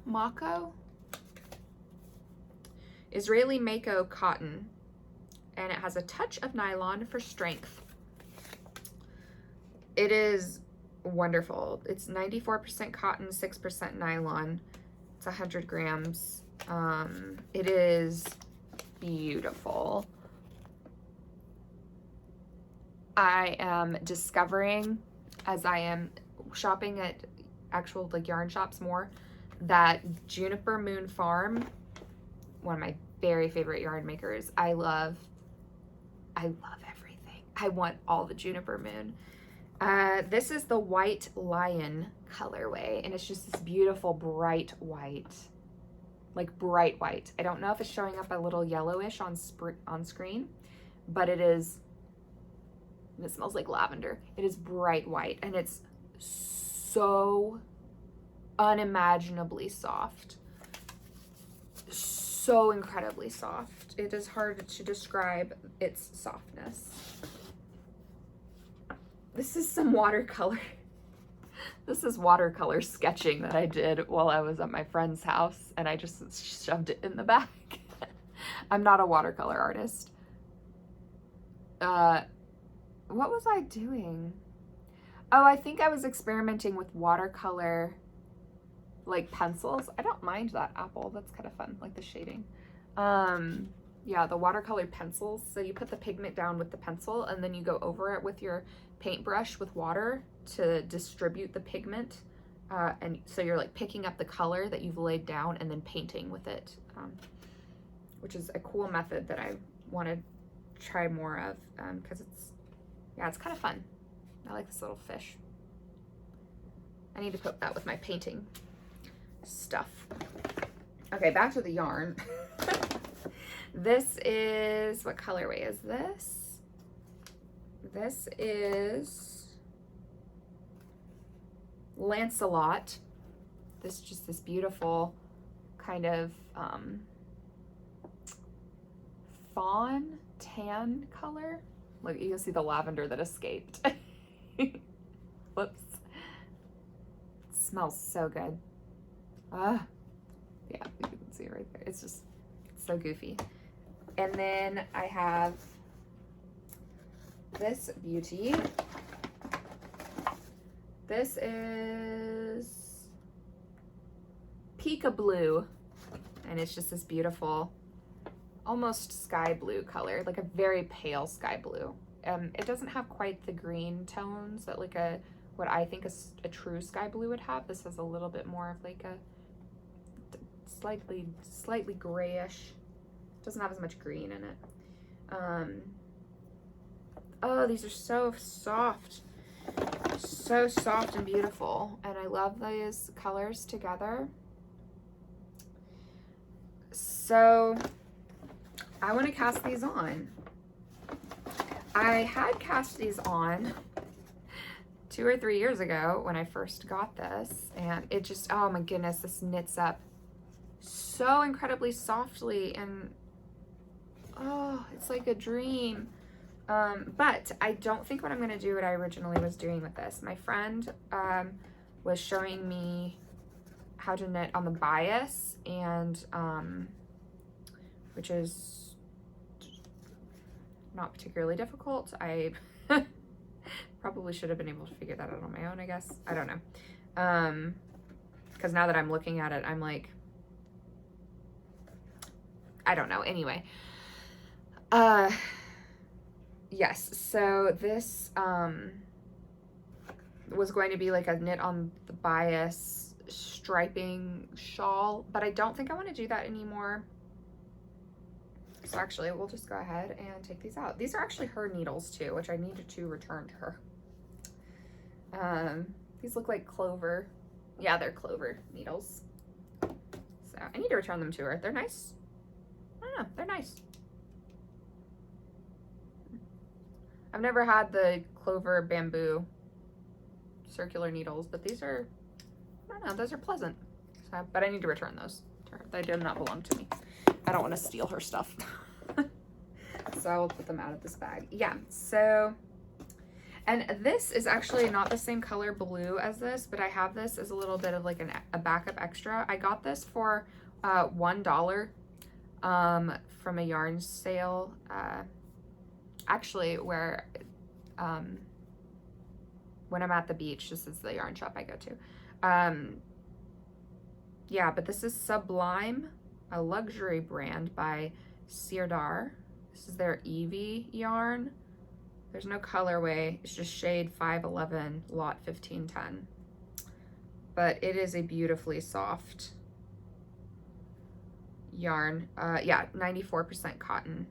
Speaker 1: cotton, and it has a touch of nylon for strength. It is wonderful. It's 94% cotton, 6% nylon. It's 100 grams. It is beautiful. I am discovering, as I am shopping at actual like yarn shops more, that Juniper Moon Farm, one of my very favorite yarn makers. I love everything. I want all the Juniper Moon. This is the White Lion colorway, and it's just this beautiful bright white, like bright white. I don't know if it's showing up a little yellowish on screen, but it is. It smells like lavender. It is bright white, and it's so unimaginably soft. So incredibly soft. It is hard to describe its softness. This is some watercolor. This is watercolor sketching that I did while I was at my friend's house, and I just shoved it in the bag. I'm not a watercolor artist. What was I doing? Oh, I think I was experimenting with watercolor, like pencils. I don't mind that apple. That's kind of fun, like the shading. Yeah, the watercolor pencils. So you put the pigment down with the pencil, and then you go over it with your paintbrush with water to distribute the pigment. And so you're like picking up the color that you've laid down and then painting with it, which is a cool method that I want to try more of, because it's kind of fun. I like this little fish. I need to put that with my painting stuff. Okay, back to the yarn. This is, what colorway is this? This is Lancelot. This just this beautiful kind of fawn tan color. Look, you can see the lavender that escaped. Whoops. It smells so good. Yeah, you can see it right there. It's just so goofy. And then I have this beauty. This is Pika Blue, and it's just this beautiful, almost sky blue color, like a very pale sky blue. It doesn't have quite the green tones that like what I think a true sky blue would have. This has a little bit more of like a slightly grayish. Doesn't have as much green in it. Oh, these are so soft. So soft and beautiful. And I love these colors together. So I want to cast these on. I had cast these on 2 or 3 years ago when I first got this, and it just, oh my goodness, this knits up so incredibly softly, and oh, it's like a dream. But I don't think what I'm going to do what I originally was doing with this. My friend was showing me how to knit on the bias, and which is not particularly difficult. I probably should have been able to figure that out on my own, I guess. I don't know. Because now that I'm looking at it, I'm like, I don't know. Anyway. Yes, so this was going to be like a knit on the bias striping shawl, but I don't think I want to do that anymore. So actually, we'll just go ahead and take these out. These are actually her needles too, which I needed to return to her. These look like clover. Yeah, they're clover needles. So I need to return them to her. They're nice. I don't know, they're nice. I've never had the clover bamboo circular needles, but these are, I don't know, those are pleasant. So, but I need to return those to her. They do not belong to me. I don't want to steal her stuff. So I will put them out of this bag. Yeah, so, and this is actually not the same color blue as this, but I have this as a little bit of like a backup extra. I got this for $1 from a yarn sale. Actually, where when I'm at the beach, this is the yarn shop I go to. Yeah, but this is Sublime, a luxury brand by Sirdar. This is their Evie yarn. There's no colorway. It's just shade 511, lot 1510. But it is a beautifully soft yarn. Yeah, 94% cotton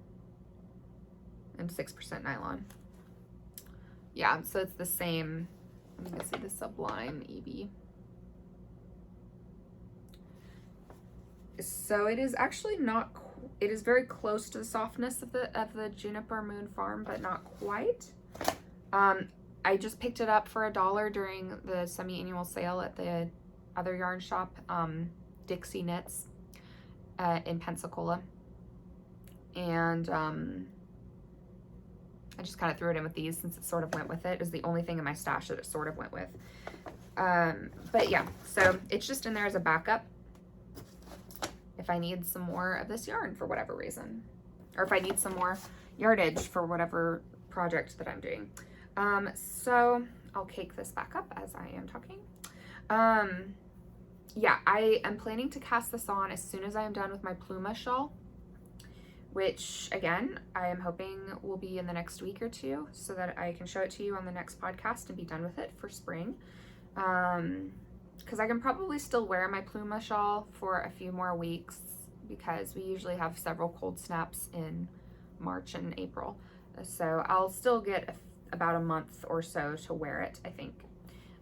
Speaker 1: and 6% nylon. Yeah, so it's the same. I'm gonna see the Sublime Evie. So it is actually not. It is very close to the softness of the Juniper Moon Farm, but not quite. I just picked it up for $1 during the semi-annual sale at the other yarn shop, Dixie Knits, in Pensacola, and I just kind of threw it in with these since it sort of went with it. It was the only thing in my stash that it sort of went with. But yeah, so it's just in there as a backup if I need some more of this yarn for whatever reason, or if I need some more yardage for whatever project that I'm doing. So I'll cake this back up as I am talking. Yeah, I am planning to cast this on as soon as I am done with my Pluma Shawl, which again, I am hoping will be in the next week or two so that I can show it to you on the next podcast and be done with it for spring. Because I can probably still wear my Pluma Shawl for a few more weeks because we usually have several cold snaps in March and April. So I'll still get about a month or so to wear it, I think.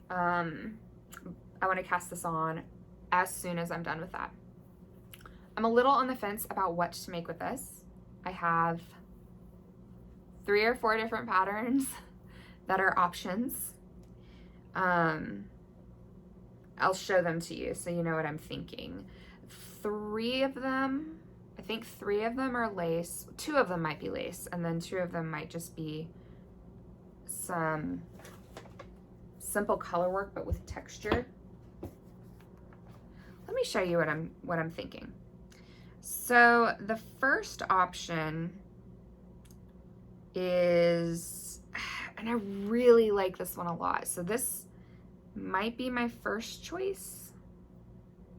Speaker 1: I want to cast this on as soon as I'm done with that. I'm a little on the fence about what to make with this. I have 3 or 4 different patterns that are options. I'll show them to you so you know what I'm thinking. 3 of them, I think 3 of them are lace. 2 of them might be lace, and then 2 of them might just be some simple color work but with texture. Let me show you what I'm thinking. So the first option is, and I really like this one a lot. So this might be my first choice,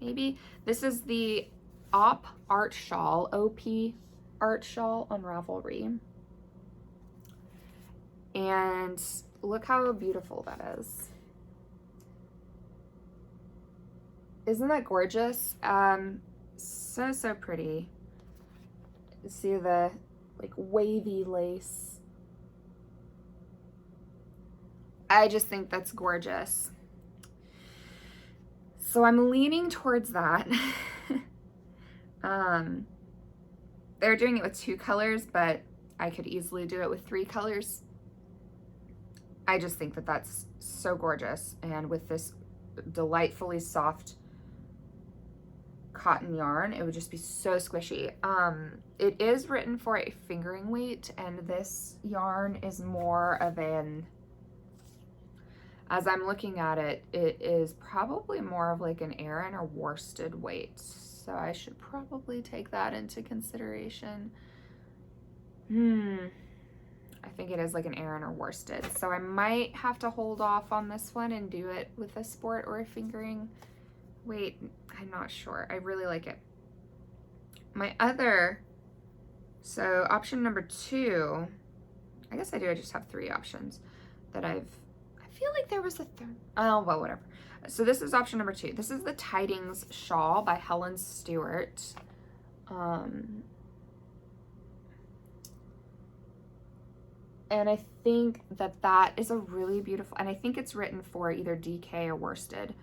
Speaker 1: maybe. This is the OP Art Shawl, OP Art Shawl on Ravelry. And look how beautiful that is. Isn't that gorgeous? So pretty. See the like wavy lace. I just think that's gorgeous. So I'm leaning towards that. They're doing it with 2 colors, but I could easily do it with 3 colors. I just think that that's so gorgeous. And with this delightfully soft cotton yarn, it would just be so squishy. It is written for a fingering weight, and this yarn is more of an, as I'm looking at it, it is probably more of like an Aran or worsted weight. So I should probably take that into consideration. I think it is like an Aran or worsted. So I might have to hold off on this one and do it with a sport or a fingering weight. I'm not sure. I really like it. My other, so option number 2, I guess I just have 3 options that I feel like there was a third. Oh, well, whatever. So this is option number 2. This is the Tidings Shawl by Helen Stewart. And I think that that is a really beautiful, and I think it's written for either DK or worsted.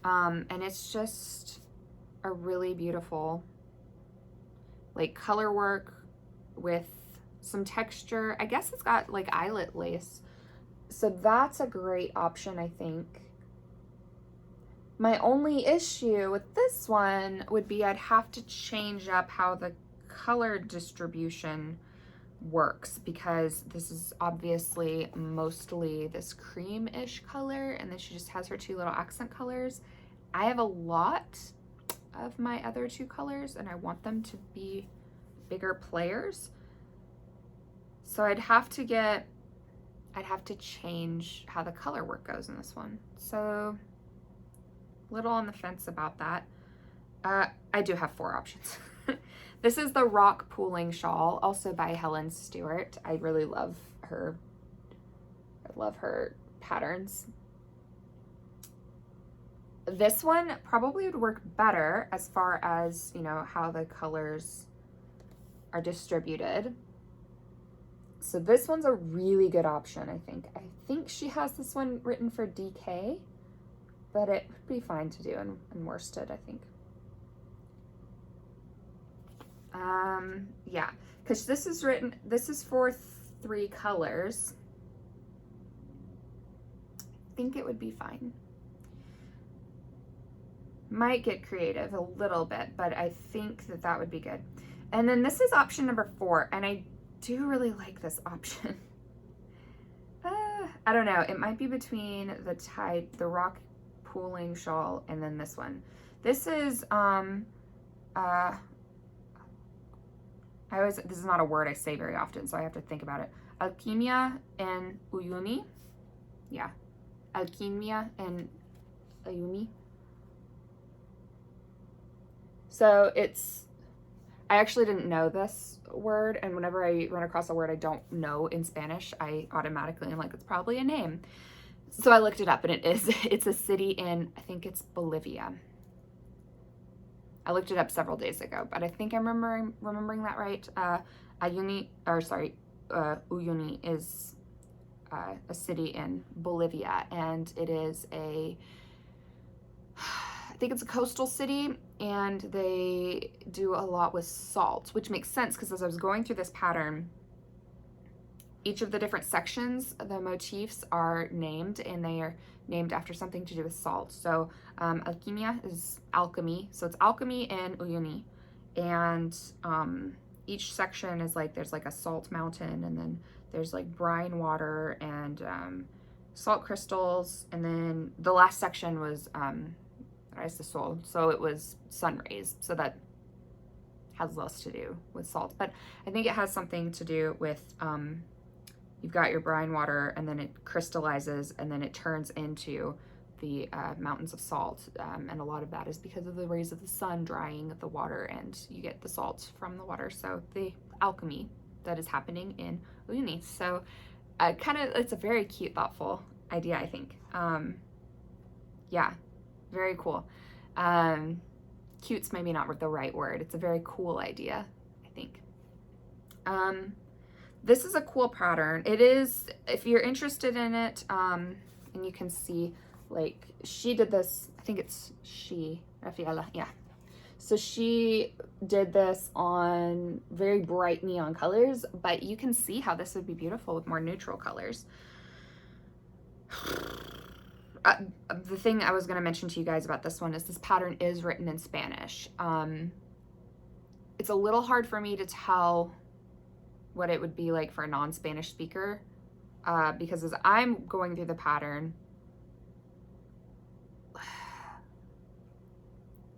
Speaker 1: And it's just a really beautiful, like, color work with some texture. I guess it's got like eyelet lace. So that's a great option, I think. My only issue with this one would be I'd have to change up how the color distribution works, because this is obviously mostly this cream-ish color, and then she just has her 2 little accent colors. I have a lot of my other 2 colors, and I want them to be bigger players. So I'd have to change how the color work goes in this one. So little on the fence about that. I do have 4 options. This is the Rock Pooling Shawl, also by Helen Stewart. I really love her. I love her patterns. This one probably would work better as far as, you know, how the colors are distributed. So this one's a really good option, I think. I think she has this one written for DK, but it would be fine to do in worsted, I think. Yeah, because this is for 3 colors. I think it would be fine. Might get creative a little bit, but I think that that would be good. And then this is option number 4, and I do really like this option. I don't know, it might be between the Rock Pooling Shawl and then this one. This is this is not a word I say very often, so I have to think about it. Alchemia and Uyuni. Yeah. Alchemia and Uyuni. So I actually didn't know this word, and whenever I run across a word I don't know in Spanish, I automatically am like, it's probably a name. So I looked it up, and it's a city in, I think it's Bolivia. I looked it up several days ago, but I think I'm remembering that right. Uyuni is a city in Bolivia, and it is I think it's a coastal city, and they do a lot with salt, which makes sense because as I was going through this pattern, each of the different sections, the motifs are named, and they are named after something to do with salt. So alchemia is alchemy, so it's alchemy and Uyuni, and each section is like, there's like a salt mountain, and then there's like brine water and salt crystals, and then the last section was Rise the Soul, so it was sun rays, so that has less to do with salt, but I think it has something to do with you've got your brine water, and then it crystallizes, and then it turns into the mountains of salt, and a lot of that is because of the rays of the sun drying the water, and you get the salt from the water. So the alchemy that is happening in Uyuni. So it's a very cute, thoughtful idea, I think. Yeah, very cool. Cute's maybe not the right word. It's a very cool idea, I think. This is a cool pattern. It is, if you're interested in it, and you can see, like, she did this, I think it's Rafaela, yeah. So she did this on very bright neon colors, but you can see how this would be beautiful with more neutral colors. The thing I was going to mention to you guys about this one is this pattern is written in Spanish. It's a little hard for me to tell what it would be like for a non-Spanish speaker, because as I'm going through the pattern,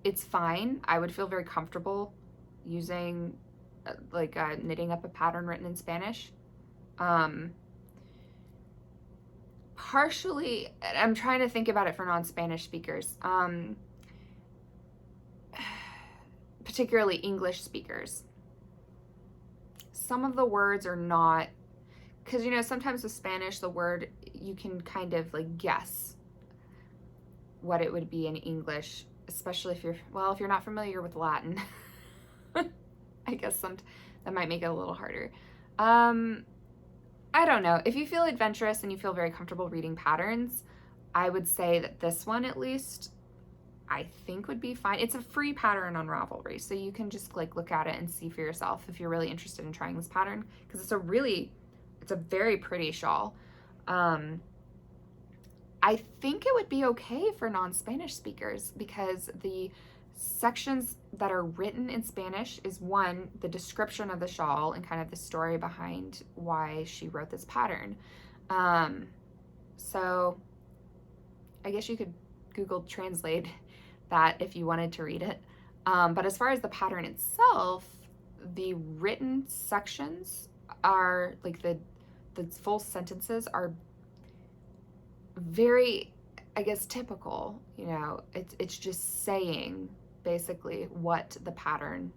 Speaker 1: it's fine. I would feel very comfortable using knitting up a pattern written in Spanish. Partially, I'm trying to think about it for non-Spanish speakers, particularly English speakers. Some of the words are not, because, you know, sometimes with Spanish, the word, you can kind of like guess what it would be in English, especially if you're not familiar with Latin. I guess that might make it a little harder. I don't know. If you feel adventurous and you feel very comfortable reading patterns, I would say that this one, at least, I think would be fine. It's a free pattern on Ravelry, so you can just like look at it and see for yourself if you're really interested in trying this pattern, because it's a very pretty shawl. I think it would be okay for non-Spanish speakers, because the sections that are written in Spanish is, one, the description of the shawl and kind of the story behind why she wrote this pattern. So I guess you could Google Translate that if you wanted to read it. But as far as the pattern itself, the written sections are like the full sentences are very, I guess, typical. You know, it's just saying basically what the pattern,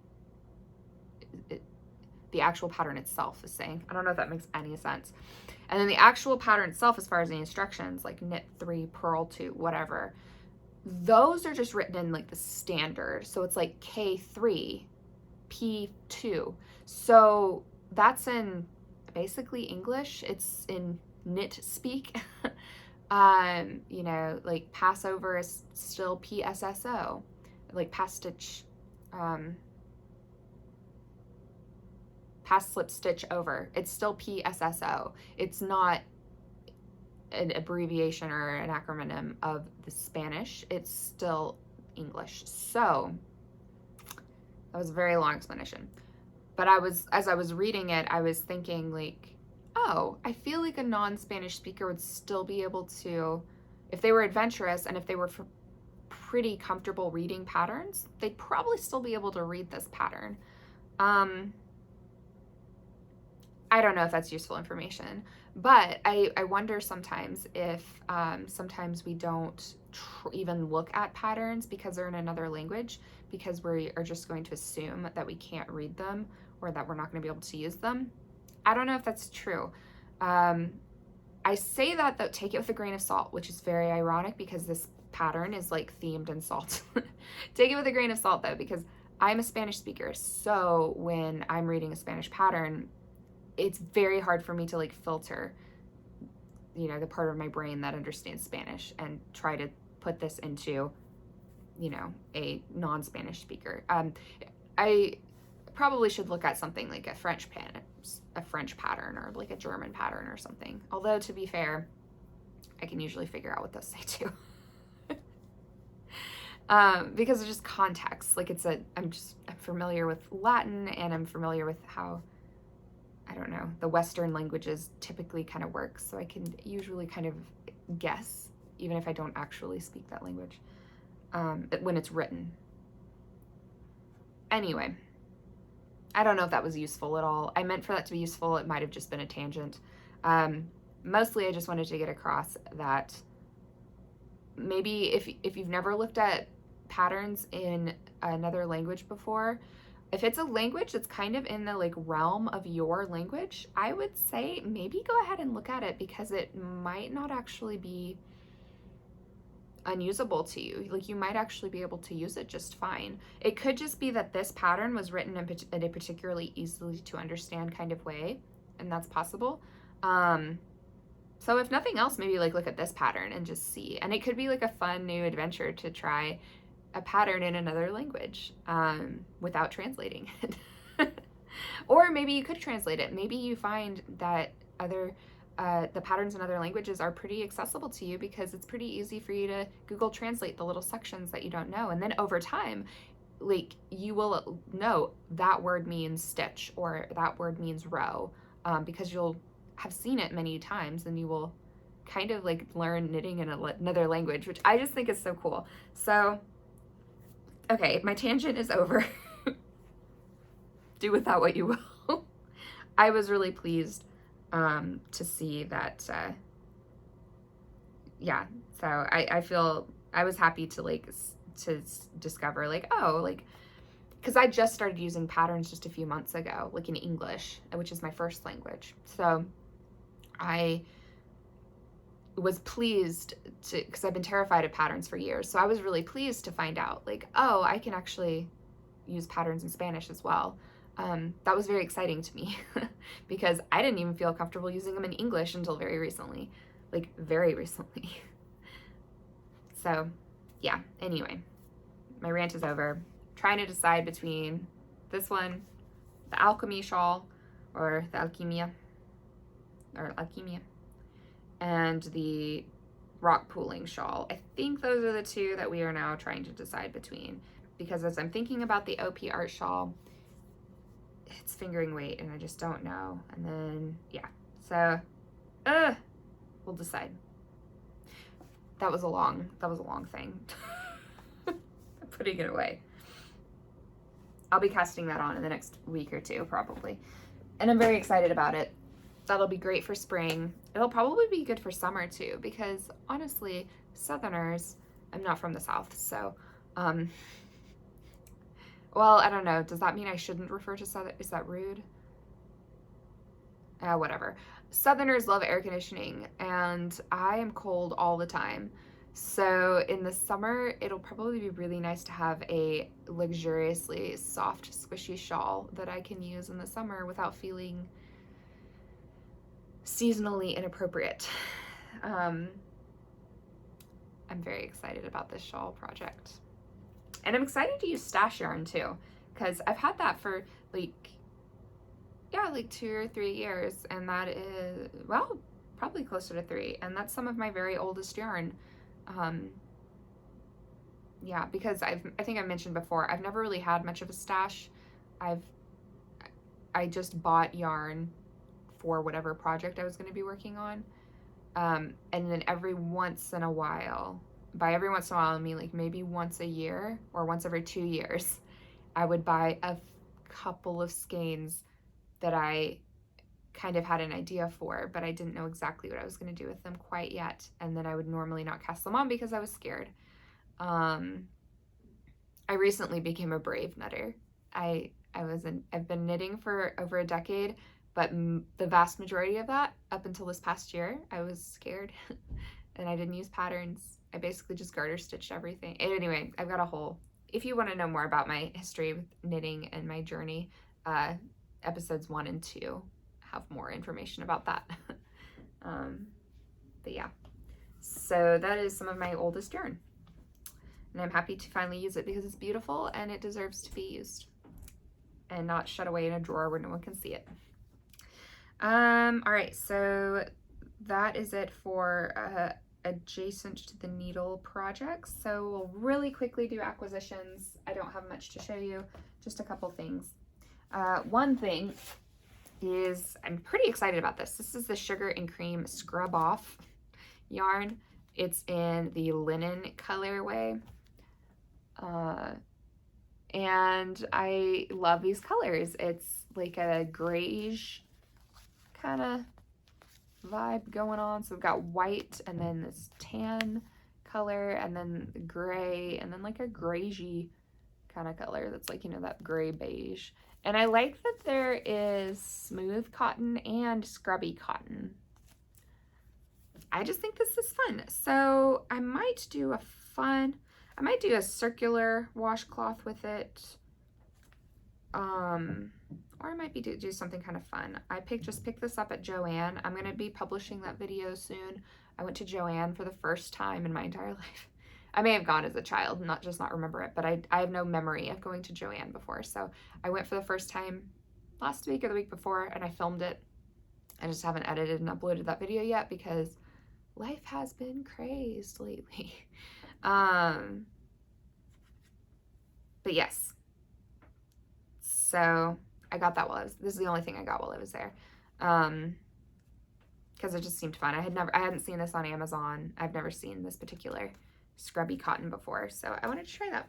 Speaker 1: the actual pattern itself is saying. I don't know if that makes any sense. And then the actual pattern itself, as far as the instructions, like knit 3, purl 2, whatever, those are just written in like the standard. So it's like K3, P2. So that's in basically English. It's in knit speak. You know, like Passover is still PSSO, like pass stitch, pass slip stitch over. It's still PSSO. It's not an abbreviation or an acronym of the Spanish. It's still English. So that was a very long explanation. But as I was reading it, I was thinking like, oh, I feel like a non-Spanish speaker would still be able to, if they were adventurous and if they were pretty comfortable reading patterns, they'd probably still be able to read this pattern. I don't know if that's useful information, but I wonder sometimes if sometimes we don't even look at patterns because they're in another language, because we are just going to assume that we can't read them or that we're not going to be able to use them. I don't know if that's true. I say that, though, take it with a grain of salt, which is very ironic because this pattern is like themed in salt. Take it with a grain of salt, though, because I'm a Spanish speaker. So when I'm reading a Spanish pattern, it's very hard for me to like filter, you know, the part of my brain that understands Spanish and try to put this into, you know, a non-Spanish speaker. I probably should look at something like a French pattern or like a German pattern or something. Although, to be fair, I can usually figure out what those say too. Because of just context. Like I'm familiar with Latin, and I'm familiar with how, I don't know, the Western languages typically kind of work. So I can usually kind of guess, even if I don't actually speak that language, when it's written. Anyway, I don't know if that was useful at all. I meant for that to be useful. It might have just been a tangent. Mostly I just wanted to get across that maybe if you've never looked at patterns in another language before, if it's a language that's kind of in the like realm of your language, I would say maybe go ahead and look at it, because it might not actually be unusable to you. Like, you might actually be able to use it just fine. It could just be that this pattern was written in a particularly easily to understand kind of way, and that's possible. So if nothing else, maybe like look at this pattern and just see. And it could be like a fun new adventure to try a pattern in another language without translating it. Or maybe you could translate it. Maybe you find that other the patterns in other languages are pretty accessible to you because it's pretty easy for you to Google Translate the little sections that you don't know. And then over time, like, you will know that word means stitch or that word means row, because you'll have seen it many times, and you will kind of like learn knitting in another language, which I just think is so cool. So, okay, my tangent is over. Do with that what you will. I was really pleased to see that, yeah, so I feel, I was happy to like, to discover like, oh, like, because I just started using patterns just a few months ago, like in English, which is my first language. So I was pleased to, because I've been terrified of patterns for years. So I was really pleased to find out like, oh, I can actually use patterns in Spanish as well. That was very exciting to me because I didn't even feel comfortable using them in English until very recently, like very recently. So yeah, anyway, my rant is over. Trying to decide between this one, the Alchemy Shawl, or the Alchemia, and the Rock Pooling Shawl. I think those are the two that we are now trying to decide between, because as I'm thinking about the OP Art Shawl, it's fingering weight and I just don't know. And then, yeah, so we'll decide. That was a long thing. Putting it away. I'll be casting that on in the next week or two, probably. And I'm very excited about it. That'll be great for spring. It'll probably be good for summer too, because honestly, Southerners, I'm not from the South, so, well, I don't know. Does that mean I shouldn't refer to Southern? Is that rude? Whatever. Southerners love air conditioning, and I am cold all the time. So in the summer, it'll probably be really nice to have a luxuriously soft, squishy shawl that I can use in the summer without feeling seasonally inappropriate. I'm very excited about this shawl project. And I'm excited to use stash yarn too, because I've had that for like 2 or 3 years, and that is, well, probably closer to 3, and that's some of my very oldest yarn. Yeah, because I think I mentioned before, I've never really had much of a stash. I just bought yarn for whatever project I was going to be working on, and then every once in a while, by every once in a while I mean like maybe once a year or once every 2 years, I would buy a couple of skeins that I kind of had an idea for, but I didn't know exactly what I was going to do with them quite yet. And then I would normally not cast them on because I was scared. I recently became a brave knitter. I've been knitting for over a decade, but the vast majority of that, up until this past year, I was scared and I didn't use patterns. I basically just garter stitched everything. And anyway, I've got a whole, if you want to know more about my history with knitting and my journey, episodes 1 and 2 have more information about that. But yeah, so that is some of my oldest yarn, and I'm happy to finally use it because it's beautiful and it deserves to be used and not shut away in a drawer where no one can see it. All right, so that is it for adjacent to the needle projects. So we'll really quickly do acquisitions. I don't have much to show you, just a couple things. One thing is, I'm pretty excited about this. This is the Sugar and Cream Scrub Off yarn. It's in the linen colorway. And I love these colors. It's like a grayish kind of vibe going on. So we've got white and then this tan color and then gray and then like a grayy kind of color that's like, you know, that gray beige. And I like that there is smooth cotton and scrubby cotton. I just think this is fun. So I might do a circular washcloth with it. Or I might do something kind of fun. I just picked this up at Joann. I'm gonna be publishing that video soon. I went to Joann for the first time in my entire life. I may have gone as a child, not remember it, but I have no memory of going to Joann before. So I went for the first time last week or the week before, and I filmed it. I just haven't edited and uploaded that video yet because life has been crazed lately. But yes, so I got that this is the only thing I got while I was there. Because it just seemed fun. I hadn't seen this on Amazon. I've never seen this particular scrubby cotton before, so I wanted to try that.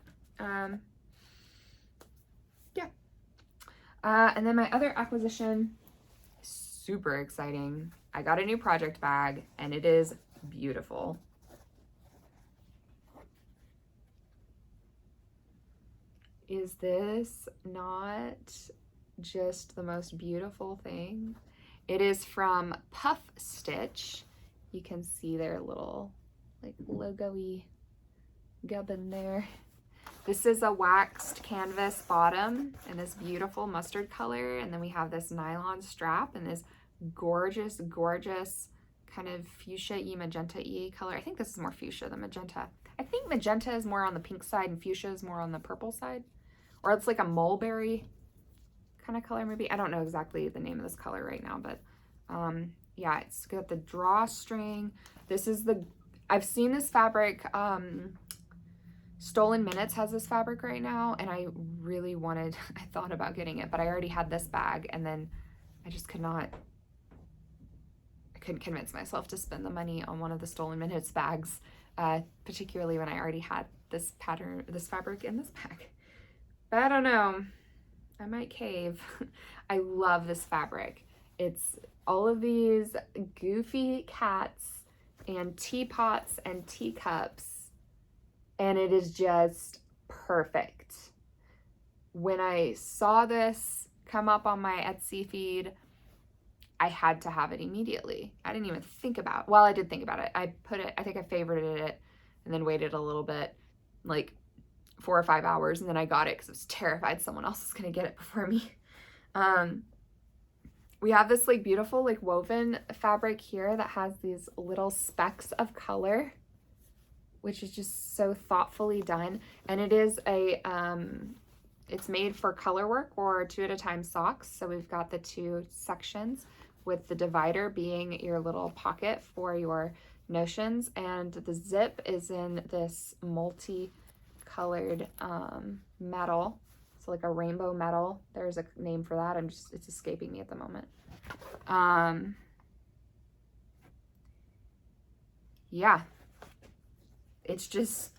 Speaker 1: Yeah. And then my other acquisition, super exciting. I got a new project bag, and it is beautiful. Is this not just the most beautiful thing? It is from Puff Stitch. You can see their little like logo-y gubbin there. This is a waxed canvas bottom in this beautiful mustard color, and then we have this nylon strap and this gorgeous, gorgeous kind of fuchsia-y, magenta-y color. I think this is more fuchsia than magenta. I think magenta is more on the pink side and fuchsia is more on the purple side. Or it's like a mulberry kind of color maybe. I don't know exactly the name of this color right now, but yeah, it's got the drawstring. This is I've seen this fabric, Stolen Minutes has this fabric right now, and I really I thought about getting it, but I already had this bag, and then I just couldn't convince myself to spend the money on one of the Stolen Minutes bags, particularly when I already had this fabric in this bag. But I don't know, I might cave. I love this fabric. It's all of these goofy cats and teapots and teacups, and it is just perfect. When I saw this come up on my Etsy feed, I had to have it immediately. I didn't even think about, well, I did think about it. I think I favorited it and then waited a little bit, like 4 or 5 hours, and then I got it because I was terrified someone else was gonna get it before me. We have this like beautiful like woven fabric here that has these little specks of color, which is just so thoughtfully done. And it is it's made for color work or 2 at a time socks. So we've got the 2 sections with the divider being your little pocket for your notions. And the zip is in this multi-colored metal. So like a rainbow metal. There's a name for that. It's escaping me at the moment. Yeah. It's just,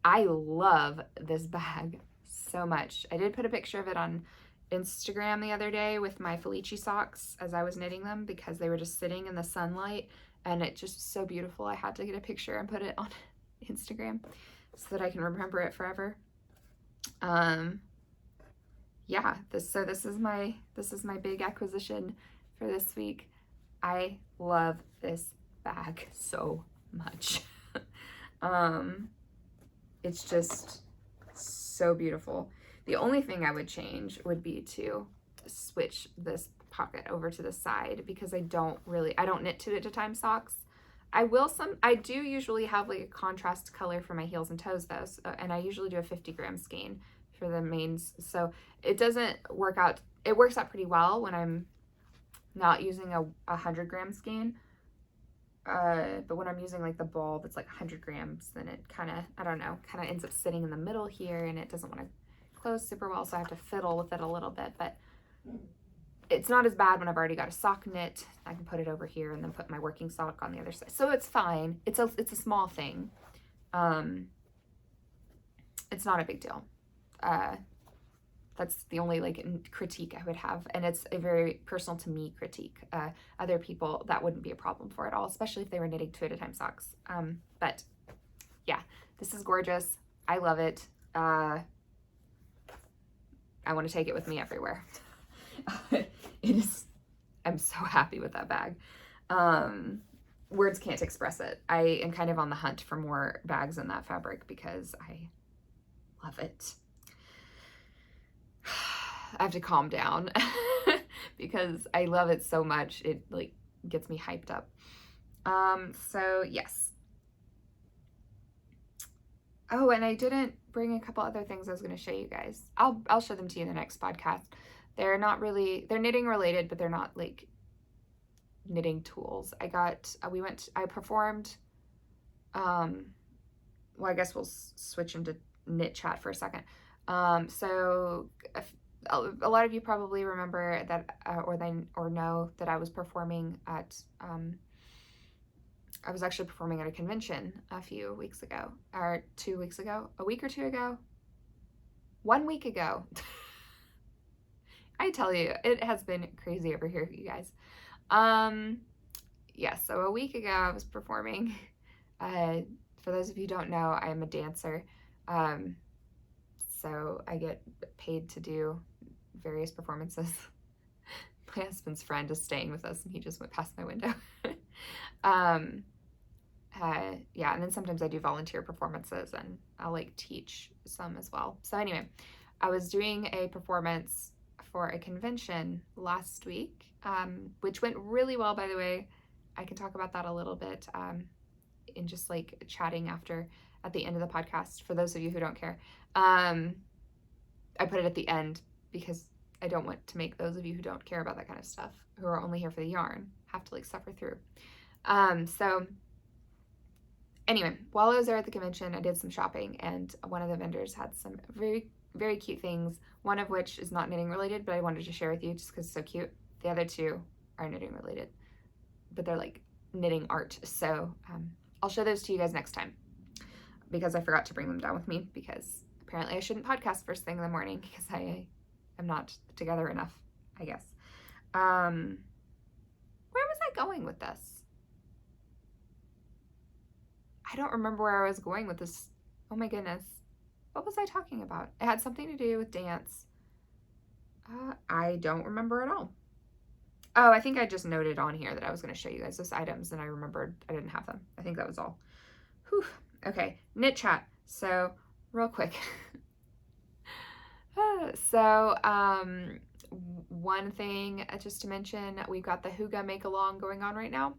Speaker 1: I love this bag so much. I did put a picture of it on Instagram the other day with my Felici socks as I was knitting them because they were just sitting in the sunlight, and it just so beautiful. I had to get a picture and put it on Instagram so that I can remember it forever. Yeah, this is my big acquisition for this week. I love this bag so much. It's just so beautiful. The only thing I would change would be to switch this pocket over to the side because I don't knit 2 at a time socks. I do usually have like a contrast color for my heels and toes though, and I usually do a 50-gram skein for the mains, so it doesn't work out. It works out pretty well when I'm not using a 100-gram skein, but when I'm using like the ball that's like 100 grams, then it kind of ends up sitting in the middle here, and it doesn't want to close super well, so I have to fiddle with it a little bit. But it's not as bad when I've already got a sock knit. I can put it over here and then put my working sock on the other side, so it's fine. It's a small thing. It's not a big deal. That's the only like critique I would have, and it's a very personal to me critique. Other people, that wouldn't be a problem for at all, especially if they were knitting 2 at a time socks. But yeah, this is gorgeous. I love it. I want to take it with me everywhere. I'm so happy with that bag. Words can't express it. I am kind of on the hunt for more bags in that fabric because I love it. I have to calm down because I love it so much. It like gets me hyped up. So yes. Oh, and I didn't bring a couple other things I was going to show you guys. I'll show them to you in the next podcast. They're knitting related, but they're not like knitting tools. I performed, well, I guess we'll switch into knit chat for a second. So a lot of you probably remember that, or know that I was performing at, I was actually performing at a convention a few weeks ago, or 2 weeks ago, a week or two ago, 1 week ago. I tell you, it has been crazy over here, you guys. Yes, so a week ago I was performing. For those of you who don't know, I am a dancer. So I get paid to do various performances. My husband's friend is staying with us and he just went past my window. Yeah, and then sometimes I do volunteer performances and I'll like teach some as well. So anyway, I was doing a performance for a convention last week, which went really well, by the way. I can talk about that a little bit in just like chatting at the end of the podcast, for those of you who don't care. I put it at the end because I don't want to make those of you who don't care about that kind of stuff, who are only here for the yarn, have to like suffer through. So anyway, while I was there at the convention, I did some shopping, and one of the vendors had some very, very cute things, one of which is not knitting related, but I wanted to share with you just because it's so cute. The other two are knitting related, but they're like knitting art. So I'll show those to you guys next time, because I forgot to bring them down with me, because apparently I shouldn't podcast first thing in the morning because I am not together enough, I guess. Where was I going with this? I don't remember where I was going with this. Oh my goodness. What was I talking about? It had something to do with dance. I don't remember at all. Oh, I think I just noted on here that I was going to show you guys those items, and I remembered I didn't have them. I think that was all. Whew. Okay, knit chat. So, real quick. One thing just to mention, we've got the Hygge Make-Along going on right now.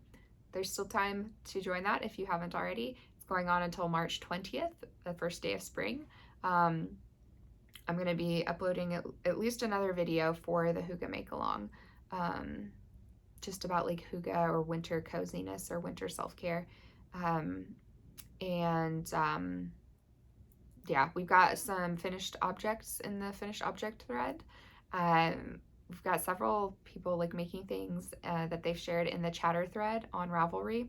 Speaker 1: There's still time to join that if you haven't already. It's going on until March 20th, the first day of spring. I'm going to be uploading at least another video for the Hygge Make-Along, just about like hygge or winter coziness or winter self-care. Yeah, we've got some finished objects in the finished object thread. We've got several people like making things that they've shared in the chatter thread on Ravelry.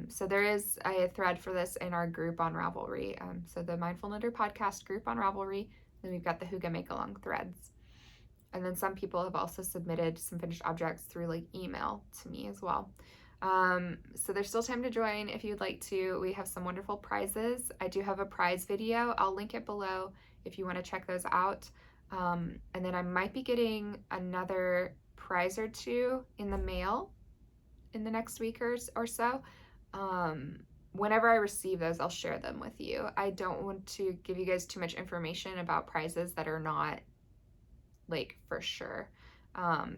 Speaker 1: So there is a thread for this in our group on Ravelry. So the Mindful Knitter podcast group on Ravelry. Then we've got the Hygge Make-Along threads. And then some people have also submitted some finished objects through like email to me as well. So there's still time to join if you'd like to. We have some wonderful prizes. I do have a prize video. I'll link it below if you want to check those out. And then I might be getting another prize or two in the mail in the next week or so. Whenever I receive those, I'll share them with you. I don't want to give you guys too much information about prizes that are not like for sure.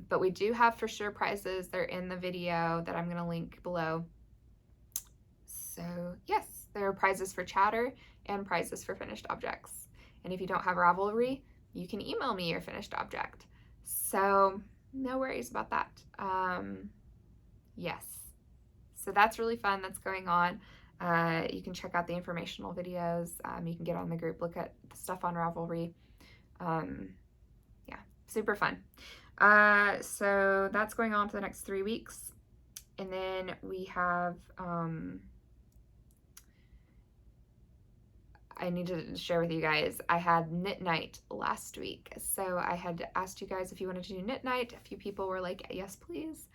Speaker 1: But we do have for sure prizes. They're in the video that I'm going to link below. So yes, there are prizes for chatter and prizes for finished objects. And if you don't have Ravelry, you can email me your finished object. So no worries about that. Yes. So that's really fun. That's going on. You can check out the informational videos. You can get on the group, look at the stuff on Ravelry. Yeah, super fun. So that's going on for the next 3 weeks. And then we have, I need to share with you guys, I had knit night last week. So I had asked you guys if you wanted to do knit night. A few people were like, yes, please.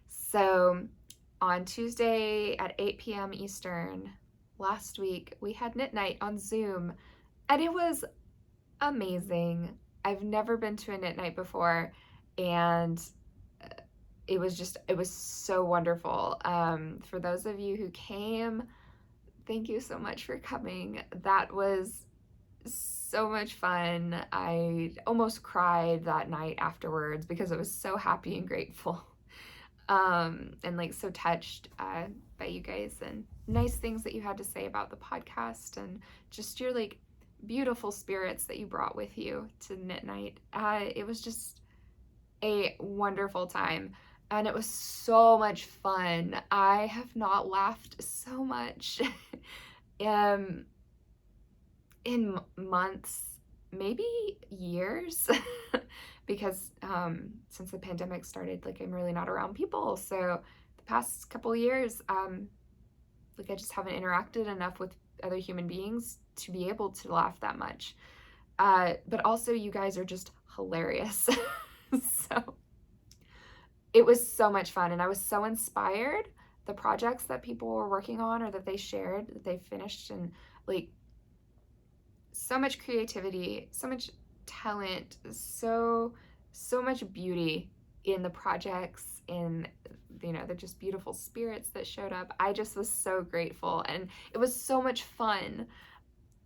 Speaker 1: So on Tuesday at 8 p.m. Eastern last week, we had knit night on Zoom, and it was amazing. I've never been to a knit night before, and it was so wonderful. For those of you who came, thank you so much for coming. That was so much fun. I almost cried that night afterwards because I was so happy and grateful. And like so touched by you guys and nice things that you had to say about the podcast and just your like beautiful spirits that you brought with you to knit night. It was just a wonderful time. and it was so much fun. I have not laughed so much in months, maybe years, because since the pandemic started, like I'm really not around people. So the past couple years, like I just haven't interacted enough with other human beings to be able to laugh that much. But also you guys are just hilarious. So it was so much fun, and I was so inspired. The projects that people were working on or that they shared, that they finished, and like so much creativity, so much talent, so much beauty in the projects, in the just beautiful spirits that showed up. I just was so grateful, and it was so much fun.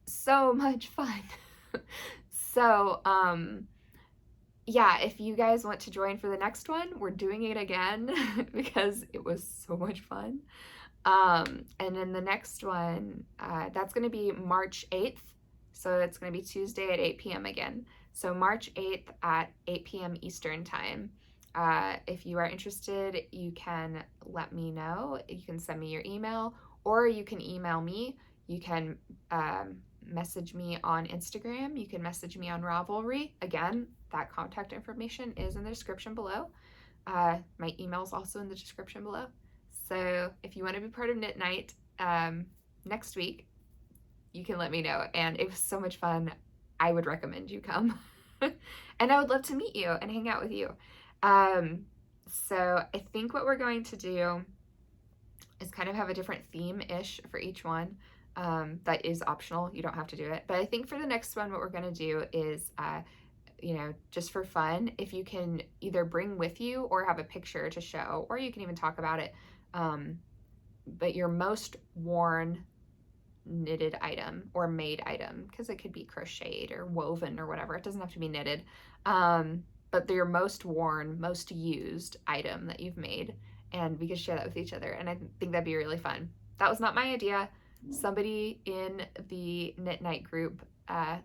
Speaker 1: So much fun. So, yeah, if you guys want to join for the next one, we're doing it again because it was so much fun. And then the next one, that's going to be March 8th. So it's going to be Tuesday at 8 p.m. again. So March 8th at 8 p.m. Eastern time. If you are interested, you can let me know. You can send me your email, or you can email me. You can message me on Instagram. You can message me on Ravelry. Again, that contact information is in the description below. My email is also in the description below. So if you want to be part of Knit Night next week, you can let me know. And it was so much fun. I would recommend you come. And I would love to meet you and hang out with you. So I think what we're going to do is kind of have a different theme-ish for each one. That is optional. You don't have to do it. But I think for the next one, what we're going to do is, just for fun, if you can either bring with you or have a picture to show, or you can even talk about it, but your most worn knitted item or made item, because it could be crocheted or woven or whatever. It doesn't have to be knitted. But your most worn, most used item that you've made, and we could share that with each other. And I think that'd be really fun. That was not my idea. Somebody in the Knit Night group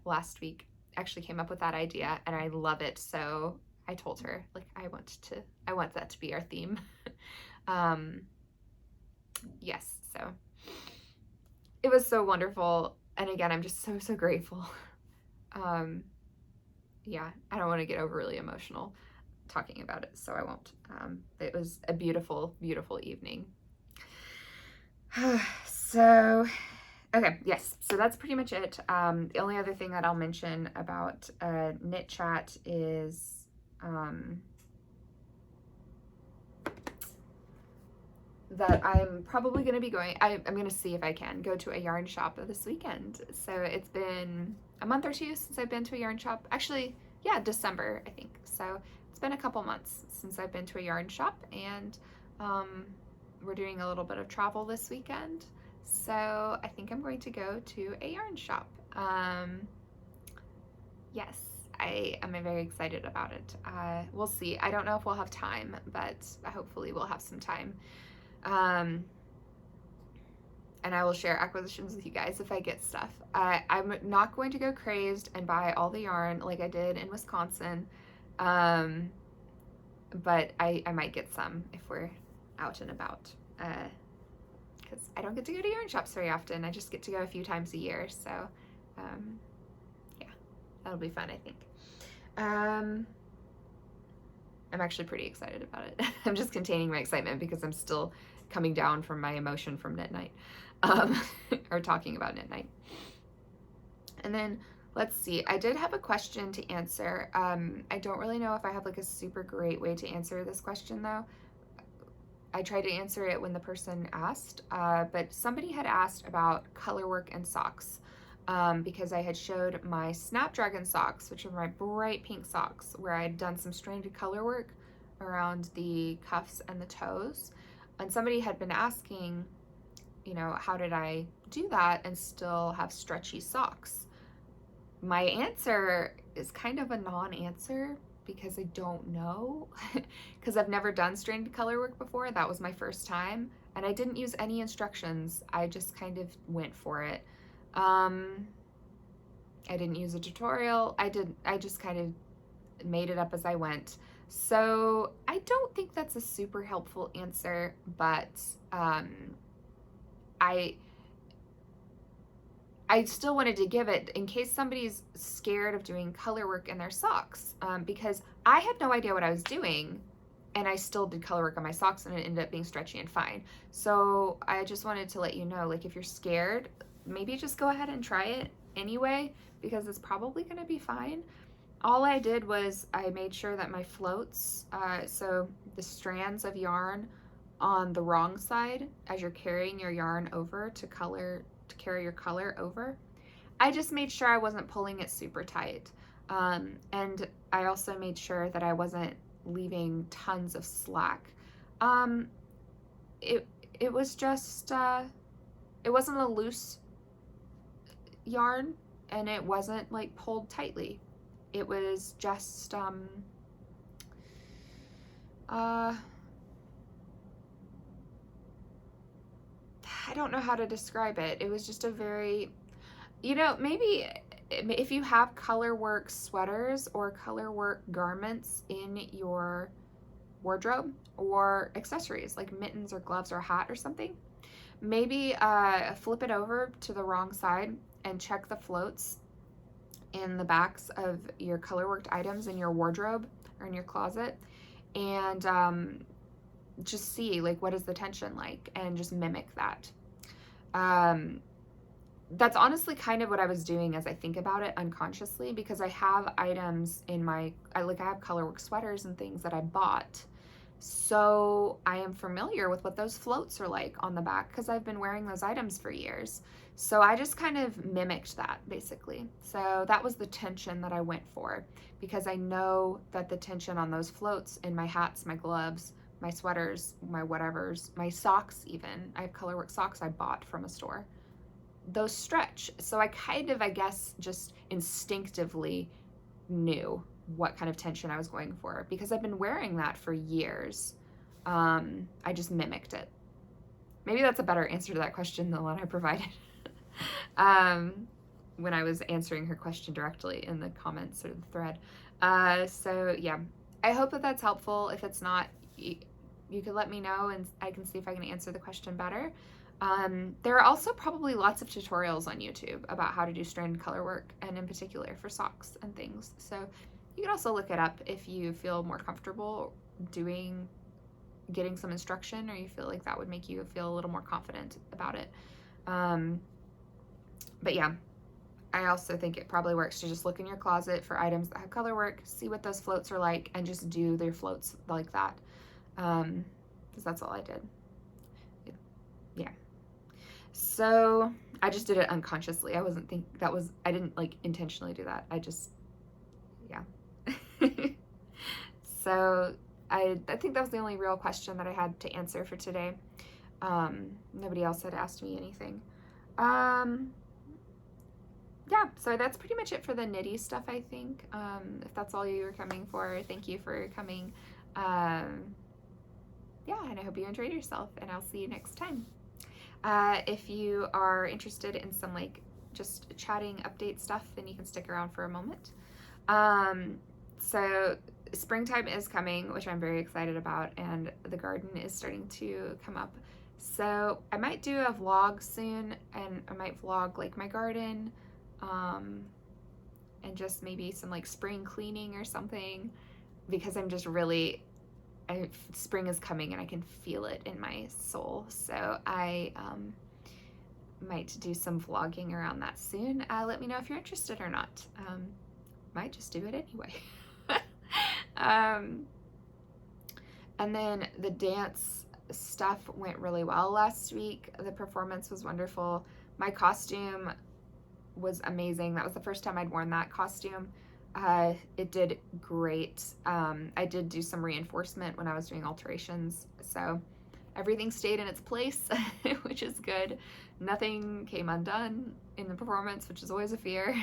Speaker 1: last week actually came up with that idea, and I love it. So I told her, like, I want that to be our theme. Yes, so it was so wonderful. And again, I'm just so grateful. Yeah, I don't want to get overly emotional talking about it, so I won't. It was a beautiful, beautiful evening. So, okay, yes, so that's pretty much it. The only other thing that I'll mention about Knit Chat is that I'm probably going to be going, I'm going to see if I can go to a yarn shop this weekend. So it's been a month or two since I've been to a yarn shop. Actually, yeah, December, I think. So it's been a couple months since I've been to a yarn shop, and we're doing a little bit of travel this weekend. So I think I'm going to go to a yarn shop. Yes, I am very excited about it. We'll see. I don't know if we'll have time, but hopefully we'll have some time. And I will share acquisitions with you guys if I get stuff. I'm not going to go crazed and buy all the yarn like I did in Wisconsin, but I might get some if we're out and about, because I don't get to go to yarn shops very often. I just get to go a few times a year, so yeah, that'll be fun, I think. I'm actually pretty excited about it. I'm just containing my excitement because I'm still coming down from my emotion from Knit Night, or talking about Knit Night. And then let's see, I did have a question to answer. I don't really know if I have like a super great way to answer this question though. I tried to answer it when the person asked, but somebody had asked about color work and socks, because I had showed my Snapdragon socks, which are my bright pink socks, where I'd done some stranded color work around the cuffs and the toes. And somebody had been asking, how did I do that and still have stretchy socks? My answer is kind of a non-answer because I don't know, because I've never done stranded color work before. That was my first time, and I didn't use any instructions. I just kind of went for it. I didn't use a tutorial. I just kind of made it up as I went. So I don't think that's a super helpful answer, but I still wanted to give it in case somebody's scared of doing color work in their socks, because I had no idea what I was doing, and I still did color work on my socks, and it ended up being stretchy and fine. So I just wanted to let you know, like, if you're scared, maybe just go ahead and try it anyway, because it's probably going to be fine. All I did was I made sure that my floats, so the strands of yarn on the wrong side as you're carrying your yarn over to carry your color over, I just made sure I wasn't pulling it super tight. And I also made sure that I wasn't leaving tons of slack. It was just, it wasn't a loose yarn, and it wasn't like pulled tightly. It was just, I don't know how to describe it. It was just a very, maybe if you have color work sweaters or color work garments in your wardrobe or accessories like mittens or gloves or a hat or something, maybe flip it over to the wrong side and check the floats in the backs of your color worked items in your wardrobe or in your closet, and just see, like, what is the tension like, and just mimic that. That's honestly kind of what I was doing as I think about it unconsciously, because I have items in I have colorwork sweaters and things that I bought. So I am familiar with what those floats are like on the back because I've been wearing those items for years. So I just kind of mimicked that, basically. So that was the tension that I went for, because I know that the tension on those floats in my hats, my gloves, my sweaters, my whatevers, my socks even, I have colorwork socks I bought from a store, those stretch. So I kind of, I guess, just instinctively knew what kind of tension I was going for because I've been wearing that for years. I just mimicked it. Maybe that's a better answer to that question than the one I provided when I was answering her question directly in the comments or the thread. So yeah, I hope that that's helpful. If it's not, you could let me know and I can see if I can answer the question better. There are also probably lots of tutorials on YouTube about how to do strand color work, and in particular for socks and things. So you can also look it up if you feel more comfortable getting some instruction, or you feel like that would make you feel a little more confident about it. But yeah, I also think it probably works to just look in your closet for items that have color work, see what those floats are like, and just do their floats like that. Because that's all I did. Yeah. So I just did it unconsciously. I didn't like intentionally do that. Yeah. So I think that was the only real question that I had to answer for today. Nobody else had asked me anything. Yeah, so that's pretty much it for the knitty stuff, I think. If that's all you were coming for, thank you for coming. Yeah, and I hope you enjoyed yourself, and I'll see you next time. If you are interested in some like just chatting update stuff, then you can stick around for a moment. So springtime is coming, which I'm very excited about, and the garden is starting to come up. So I might do a vlog soon, and I might vlog like my garden, and just maybe some like spring cleaning or something, because I'm just really, spring is coming and I can feel it in my soul. So I might do some vlogging around that soon. Let me know if you're interested or not. Might just do it anyway. And then the dance stuff went really well last week. The performance was wonderful. My costume was amazing. That was the first time I'd worn that costume. It did great. I did do some reinforcement when I was doing alterations, so everything stayed in its place, which is good. Nothing came undone in the performance, which is always a fear.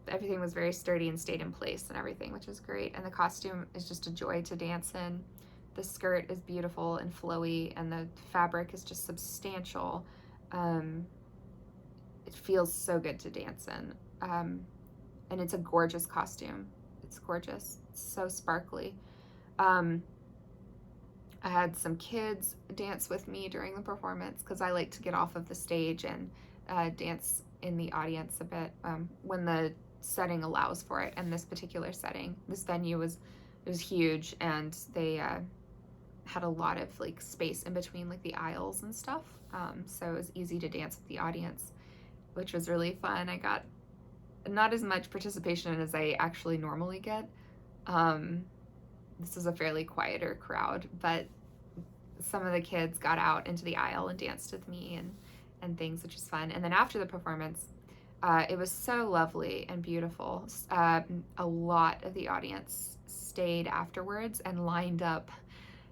Speaker 1: Everything was very sturdy and stayed in place and everything, which is great. And the costume is just a joy to dance in. The skirt is beautiful and flowy, and the fabric is just substantial. It feels so good to dance in. And it's a gorgeous costume. It's gorgeous. It's so sparkly. I had some kids dance with me during the performance because I like to get off of the stage and dance in the audience a bit when the setting allows for it. And this particular setting, this venue was huge, and they had a lot of like space in between like the aisles and stuff. So it was easy to dance with the audience, which was really fun. I got not as much participation as I actually normally get. This is a fairly quieter crowd, but some of the kids got out into the aisle and danced with me and things, which is fun. And then after the performance, it was so lovely and beautiful. A lot of the audience stayed afterwards and lined up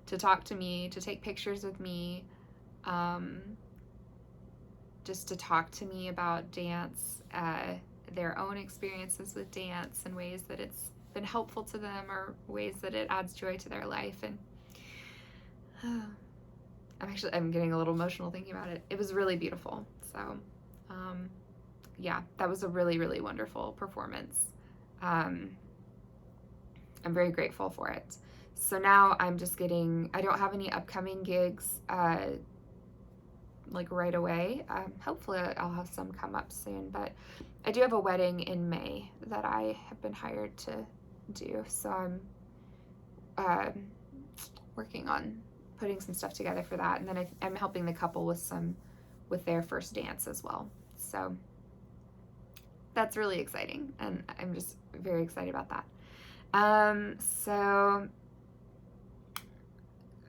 Speaker 1: to talk to me, to take pictures with me, just to talk to me about dance, their own experiences with dance and ways that it's been helpful to them or ways that it adds joy to their life. And I'm getting a little emotional thinking about it. It was really beautiful. So yeah, that was a really, really wonderful performance. I'm very grateful for it. So now I'm just I don't have any upcoming gigs like right away. Hopefully I'll have some come up soon, but I do have a wedding in May that I have been hired to do. So I'm working on putting some stuff together for that. And then I'm helping the couple with their first dance as well. So that's really exciting, and I'm just very excited about that. So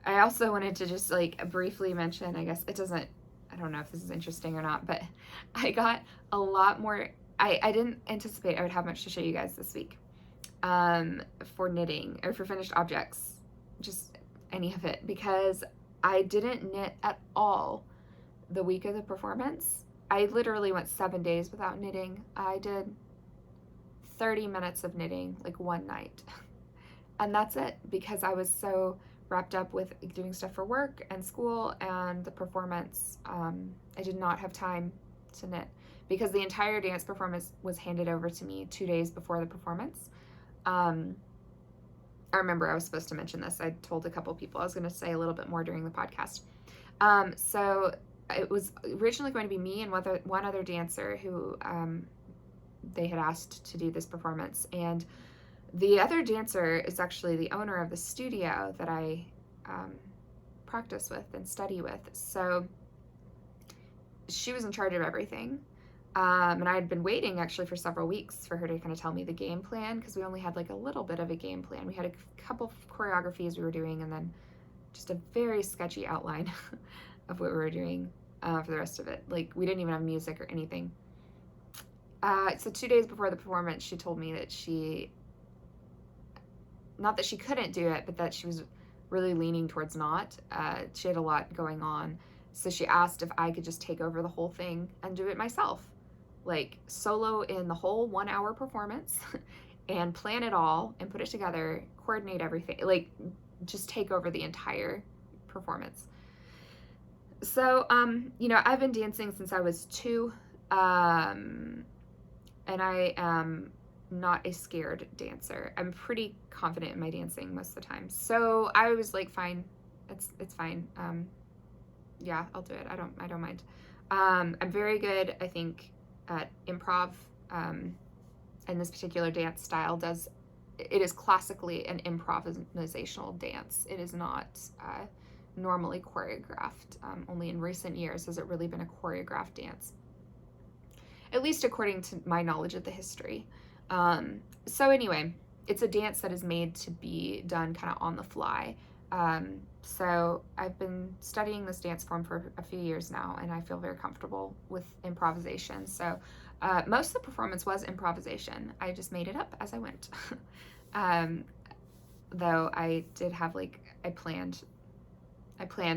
Speaker 1: I also wanted to just like briefly mention, I don't know if this is interesting or not, but I got a lot more, I didn't anticipate I would have much to show you guys this week for knitting or for finished objects, just any of it, because I didn't knit at all the week of the performance. I literally went 7 days without knitting. I did 30 minutes of knitting like one night, and that's it, because I was so wrapped up with doing stuff for work and school and the performance. I did not have time to knit because the entire dance performance was handed over to me 2 days before the performance. I remember I was supposed to mention this. I told a couple people I was going to say a little bit more during the podcast. So it was originally going to be me and one other dancer who they had asked to do this performance. And the other dancer is actually the owner of the studio that I practice with and study with. So she was in charge of everything. And I had been waiting actually for several weeks for her to kind of tell me the game plan, because we only had like a little bit of a game plan. We had a couple choreographies we were doing, and then just a very sketchy outline of what we were doing for the rest of it. Like, we didn't even have music or anything. So 2 days before the performance, she told me that not that she couldn't do it, but that she was really leaning towards not. She had a lot going on. So she asked if I could just take over the whole thing and do it myself. Like, solo in the whole 1 hour performance and plan it all and put it together, coordinate everything, like just take over the entire performance. So, I've been dancing since I was 2, and I am not a scared dancer. I'm pretty confident in my dancing most of the time. So I was like, fine, it's fine. Yeah, I'll do it. I don't mind. I'm very good, I think, at improv, and this particular dance style it is classically an improvisational dance. It is not normally choreographed. Only in recent years has it really been a choreographed dance, at least according to my knowledge of the history. So anyway, it's a dance that is made to be done kind of on the fly. So I've been studying this dance form for a few years now, and I feel very comfortable with improvisation. So most of the performance was improvisation. I just made it up as I went. Though I did have I planned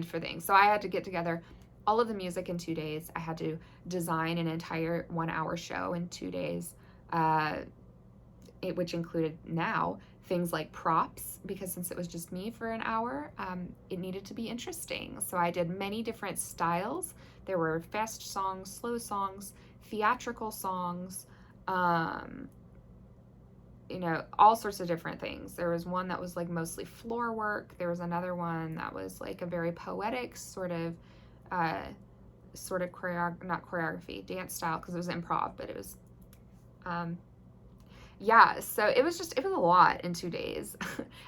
Speaker 1: for things. So I had to get together all of the music in 2 days. I had to design an entire 1 hour show in 2 days, which included now things like props, because since it was just me for an hour, it needed to be interesting. So I did many different styles. There were fast songs, slow songs, theatrical songs, you know, all sorts of different things. There was one that was like mostly floor work. There was another one that was like a very poetic sort of not choreography, dance style, because it was improv, but it was, yeah, so it was a lot in 2 days.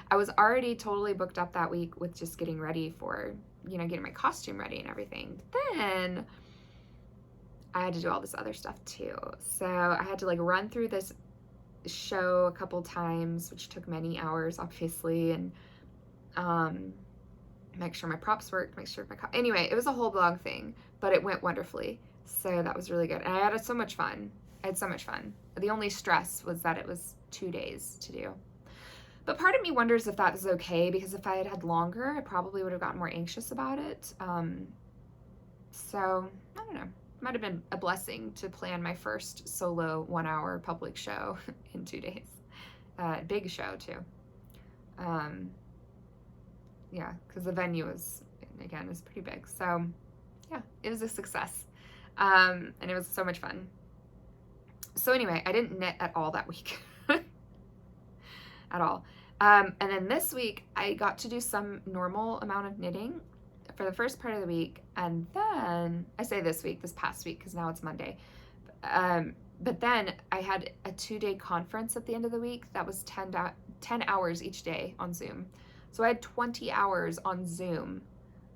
Speaker 1: I was already totally booked up that week with just getting ready for, you know, getting my costume ready and everything. Then I had to do all this other stuff too. So I had to like run through this show a couple times, which took many hours, obviously, and make sure my props worked, make sure anyway, it was a whole blog thing, but it went wonderfully. So that was really good. And I had so much fun. I had so much fun. The only stress was that it was 2 days to do. But part of me wonders if that was okay, because if I had had longer, I probably would have gotten more anxious about it. So, I don't know. It might have been a blessing to plan my first solo 1-hour public show in 2 days. Big show, too. Yeah, because the venue is pretty big. So, yeah, it was a success. And it was so much fun. So anyway, I didn't knit at all that week. At all. And then this week, I got to do some normal amount of knitting for the first part of the week. And then, I say this past week, because now it's Monday. But then I had a 2-day conference at the end of the week that was 10 hours each day on Zoom. So I had 20 hours on Zoom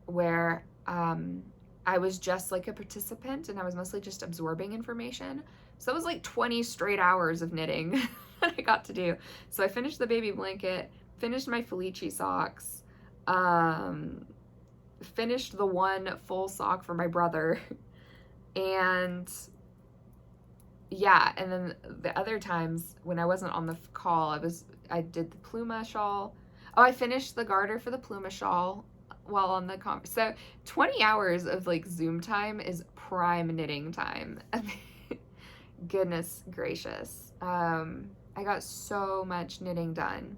Speaker 1: where I was just like a participant, and I was mostly just absorbing information. So that was like 20 straight hours of knitting that I got to do. So I finished the baby blanket, finished my Felici socks, finished the one full sock for my brother, and yeah, and then the other times when I wasn't on the call, I did the Pluma Shawl. Oh, I finished the garter for the Pluma Shawl while on the conference. So 20 hours of like Zoom time is prime knitting time. Goodness gracious. I got so much knitting done,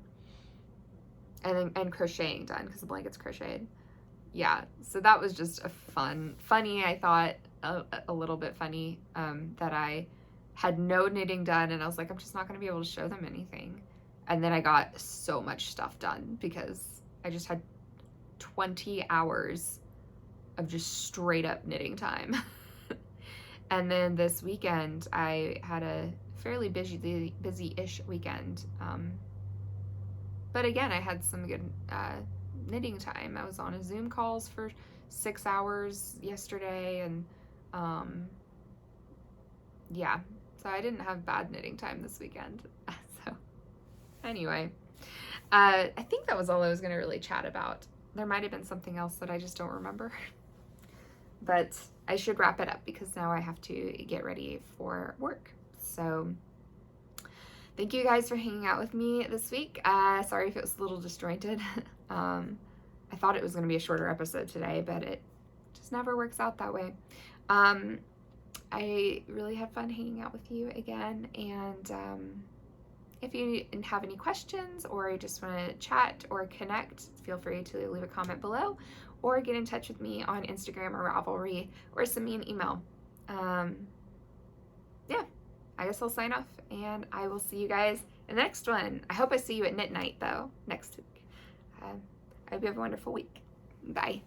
Speaker 1: and crocheting done, because the blanket's crocheted. Yeah, so that was just a funny, I thought, a little bit funny, that I had no knitting done, and I was like, I'm just not going to be able to show them anything. And then I got so much stuff done because I just had 20 hours of just straight up knitting time. And then this weekend, I had a fairly busy-ish weekend. But again, I had some good knitting time. I was on a Zoom calls for 6 hours yesterday, and yeah, so I didn't have bad knitting time this weekend. So anyway, I think that was all I was going to really chat about. There might have been something else that I just don't remember. But I should wrap it up, because now I have to get ready for work. So thank you guys for hanging out with me this week. Sorry if it was a little disjointed. I thought it was going to be a shorter episode today, but it just never works out that way. I really had fun hanging out with you again, and if you have any questions, or you just want to chat or connect, feel free to leave a comment below, or get in touch with me on Instagram or Ravelry, or send me an email. Yeah, I guess I'll sign off, and I will see you guys in the next one. I hope I see you at knit night, though, next week. I hope you have a wonderful week. Bye.